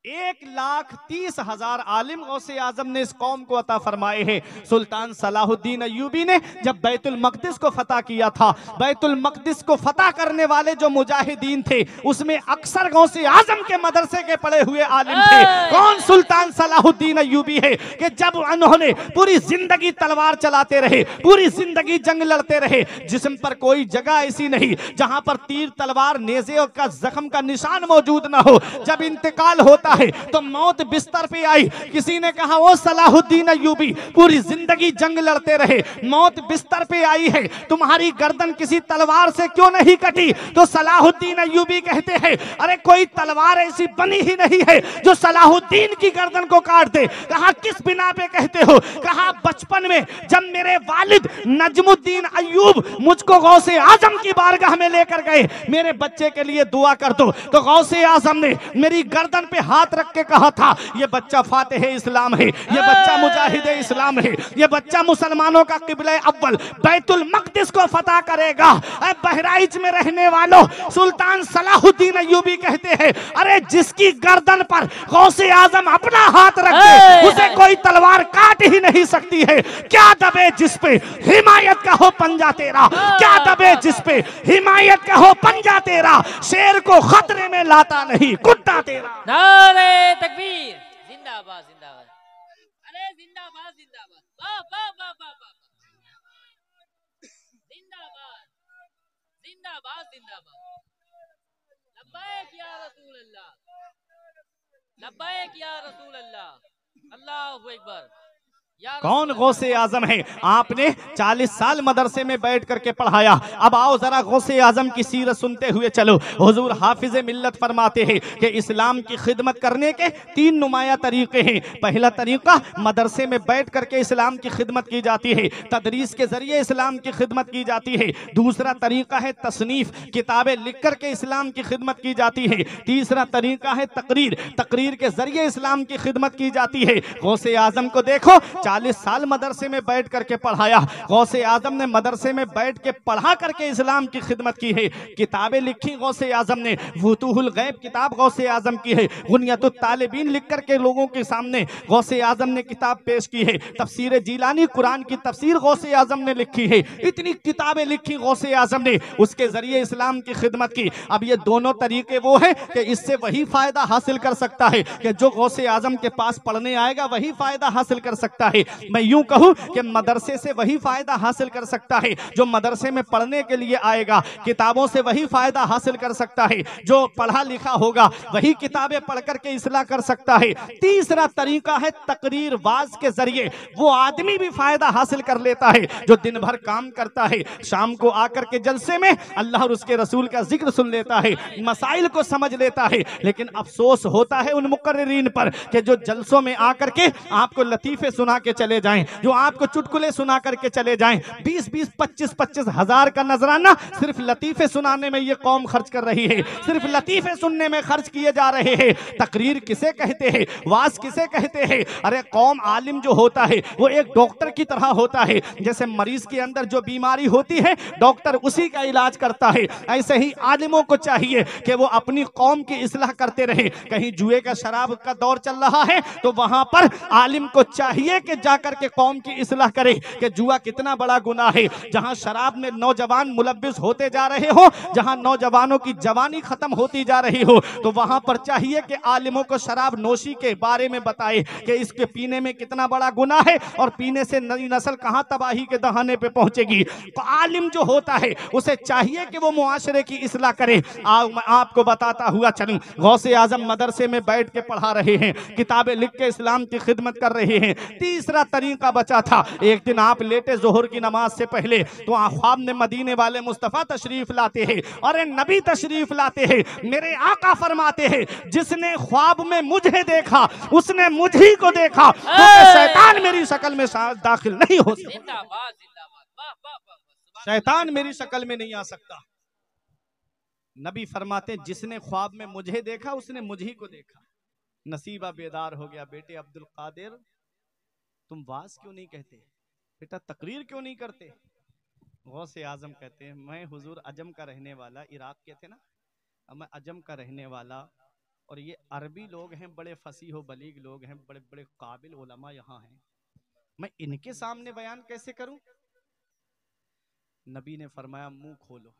Speaker 2: 1,30,000 आलिम गौसे आजम ने इस कौम को अता फरमाए हैं। सुल्तान सलाहुद्दीन अय्यूबी ने जब बैतुल मक़दिस को फतह किया था, बैतुल मक़दिस को फतह करने वाले जो मुजाहिदीन थे उसमें अक्सर गौसे आजम के मदरसे के पढ़े हुए आलिम थे। कौन? सुल्तान सलाहुद्दीन अय्यूबी है कि जब उन्होंने पूरी जिंदगी तलवार चलाते रहे, पूरी जिंदगी जंग लड़ते रहे, जिस्म पर कोई जगह ऐसी नहीं जहां पर तीर तलवार नेज़े का जख्म का निशान मौजूद ना हो। जब इंतकाल होता है तो मौत बिस्तर पे आई। किसी ने कहा वो सलाहुद्दीन अय्यूबी पूरी जिंदगी जंग लड़ते रहे, मौत बिस्तर पे आई है, तुम्हारी गर्दन किसी तलवार से क्यों नहीं कटी? तो सलाहुद्दीन अय्यूबी कहते हैं अरे कोई तलवार ऐसी बनी ही नहीं है जो सलाहुद्दीन की गर्दन को काट दे। कहा किस बिना पे कहते हो? कहा बचपन में जब मेरे वालिद नजमुद्दीन अय्यूब मुझको गौसे आजम की बारगाह में लेकर गए, मेरे बच्चे के लिए दुआ कर दो, तो गौसे आजम ने मेरी गर्दन पे हाथ रख के कहा था ये बच्चा फातिह इस्लाम है, ये बच्चा मुजाहिद इस्लाम है, ये बच्चा मुसलमानों का किबला अव्वल बैतुल मक़दिस को फतह करेगा। बहराइच में रहने वालों, सुल्तान सलाहुद्दीन अय्यूबी कहते हैं अरे जिसकी गर्दन पर गौसे आजम अपना हाथ रख दे उसे कोई तलवार काट ही नहीं सकती है। क्या दबे जिस पे हिमायत का हो पंजा तेरा, क्या दबे जिस पे हिमायत का हो पंजा तेरा, शेर को खतरे में लाता नहीं कुत्ता तेरा।
Speaker 1: नारे तकबीर, जिंदाबाद जिंदाबाद, अरे जिंदाबाद जिंदाबाद, वाह वाह वाह वाह वाह, जिंदाबाद जिंदाबाद जिंदाबाद, लब्बैक या रसूल अल्लाह, लब्बैक या रसूल अल्लाह, अल्लाहु अकबर।
Speaker 2: कौन गौसे आजम है? आपने 40 साल मदरसे में बैठ करके पढ़ाया। अब आओ जरा गौसे आजम की सीरत सुनते हुए चलो। हुजूर हाफिज मिल्लत फरमाते हैं कि इस्लाम की खिदमत करने के 3 नुमाया तरीके हैं। पहला तरीका मदरसे में बैठ करके इस्लाम की खिदमत की जाती है, तदरीस के जरिए इस्लाम की खिदमत की जाती है। दूसरा तरीका है तसनीफ, किताबें लिख करके इस्लाम की खिदमत की जाती है। तीसरा तरीका है तकरीर, तकरीर के जरिए इस्लाम की खिदमत की जाती है। गौसे आजम को देखो, 40 साल मदरसे में बैठ करके पढ़ाया। गौसे आजम ने मदरसे में बैठ के पढ़ा करके इस्लाम की खिदमत की है। किताबें लिखी गौसे आजम ने, फुतूहुल गैब किताब गौसे आजम की है। गुनियतुत तालिबीन लिख करके लोगों के सामने गौसे आजम ने किताब पेश की है। तफसीर जीलानी कुरान की तफसीर गौसे आजम ने लिखी है। इतनी किताबें लिखी गौसे आजम ने, उसके जरिए इस्लाम की खिदमत की। अब ये दोनों तरीके वो है कि इससे वही फायदा हासिल कर सकता है कि जो गौसे आजम के पास पढ़ने आएगा वही फायदा हासिल कर सकता है। मैं यूं कहूं कि मदरसे से वही फायदा हासिल कर सकता है जो मदरसे में पढ़ने के लिए आएगा, किताबों से वही फायदा हासिल कर सकता है जो पढ़ा लिखा होगा, वही किताबें पढ़ करके इस्लाह कर सकता है। तीसरा तरीका है तकरीर, वाज के जरिए वो आदमी भी फायदा हासिल कर लेता है जो दिन भर काम करता है, शाम को आकर के जलसे में अल्लाह और उसके रसूल का जिक्र सुन लेता है, मसाइल को समझ लेता है। लेकिन अफसोस होता है उन मुकर्रिरीन पर कि जो जलसों में आकर के आपको लतीफे सुना के चले जाएं, जो आपको चुटकुले सुना करके चले जाएं। 20-20, 25-25 हजार का नजराना सिर्फ लतीफे सुनाने में ये कौम खर्च कर रही है, सिर्फ लतीफे सुनने में खर्च किए जा रहे हैं। तकरीर किसे कहते हैं? वाज किसे कहते हैं? अरे कौम आलिम जो होता है वो एक डॉक्टर की तरह होता है। जैसे मरीज के अंदर जो बीमारी होती है डॉक्टर उसी का इलाज करता है, ऐसे ही आलिमों को चाहिए कि वो अपनी कौम की इस्लाह करते रहे। कहीं जुए का शराब का दौर चल रहा है तो वहां पर आलिम को चाहिए कि जाकर के कौम की इस्लाह करे कि जुआ कितना बड़ा गुनाह है। जहां शराब में नौजवान मुलव्विस होते जा रहे हो, जहां नौजवानों की जवानी खत्म होती जा रही हो, तो वहां पर चाहिए कि आलिमों को शराब नोशी के बारे में बताए कि इसके पीने में कितना बड़ा गुनाह है और पीने से नई नस्ल कहां तबाही के दहाने पे पहुंचेगी। तो आलिम जो होता है उसे चाहिए कि वो मुआशरे की इस्लाह करे। मैं आपको बताता हुआ चलूं, गौसे आजम मदरसे में बैठ के पढ़ा रहे हैं, किताबें लिख के इस्लाम की खिदमत कर रहे हैं। तीसरा तरीका बचा था। एक दिन आप लेटे जोहर की नमाज से पहले तो ख्वाब में मदीने वाले मुस्तफा तशरीफ लाते हैं और नबी तशरीफ लाते हैं। मेरे आका फरमाते हैं जिसने ख्वाब में मुझे देखा उसने मुझी को देखा, तो शैतान मेरी शक्ल में दाखिल नहीं हो सकता, शैतान मेरी शक्ल में नहीं आ सकता। नबी फरमाते जिसने ख्वाब में मुझे देखा उसने मुझी को देखा। नसीबा बेदार हो गया। बेटे अब्दुल कादिर तुम वाज क्यों नहीं कहते, बेटा तकरीर क्यों नहीं करते? गौसे आजम कहते हैं मैं हुजूर अजम का रहने वाला, इराक के थे ना, मैं अजम का रहने वाला और ये अरबी लोग हैं, बड़े फसीह बलीग लोग हैं, बड़े बड़े काबिल उलमा यहाँ हैं, मैं इनके सामने बयान कैसे करूं? नबी ने फरमाया मुंह खोलो।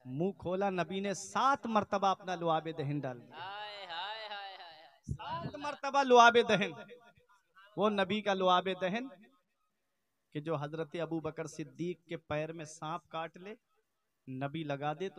Speaker 2: मुंह खोला, नबी ने 7 मरतबा अपना लुआबे दहन डाल दिया। 7 मरतबा लुआबे दहन। वो नबी का लुआबे दहन कि जो हजरत अबू बकर सिद्दीक के पैर में सांप काट ले, नबी लगा दे तो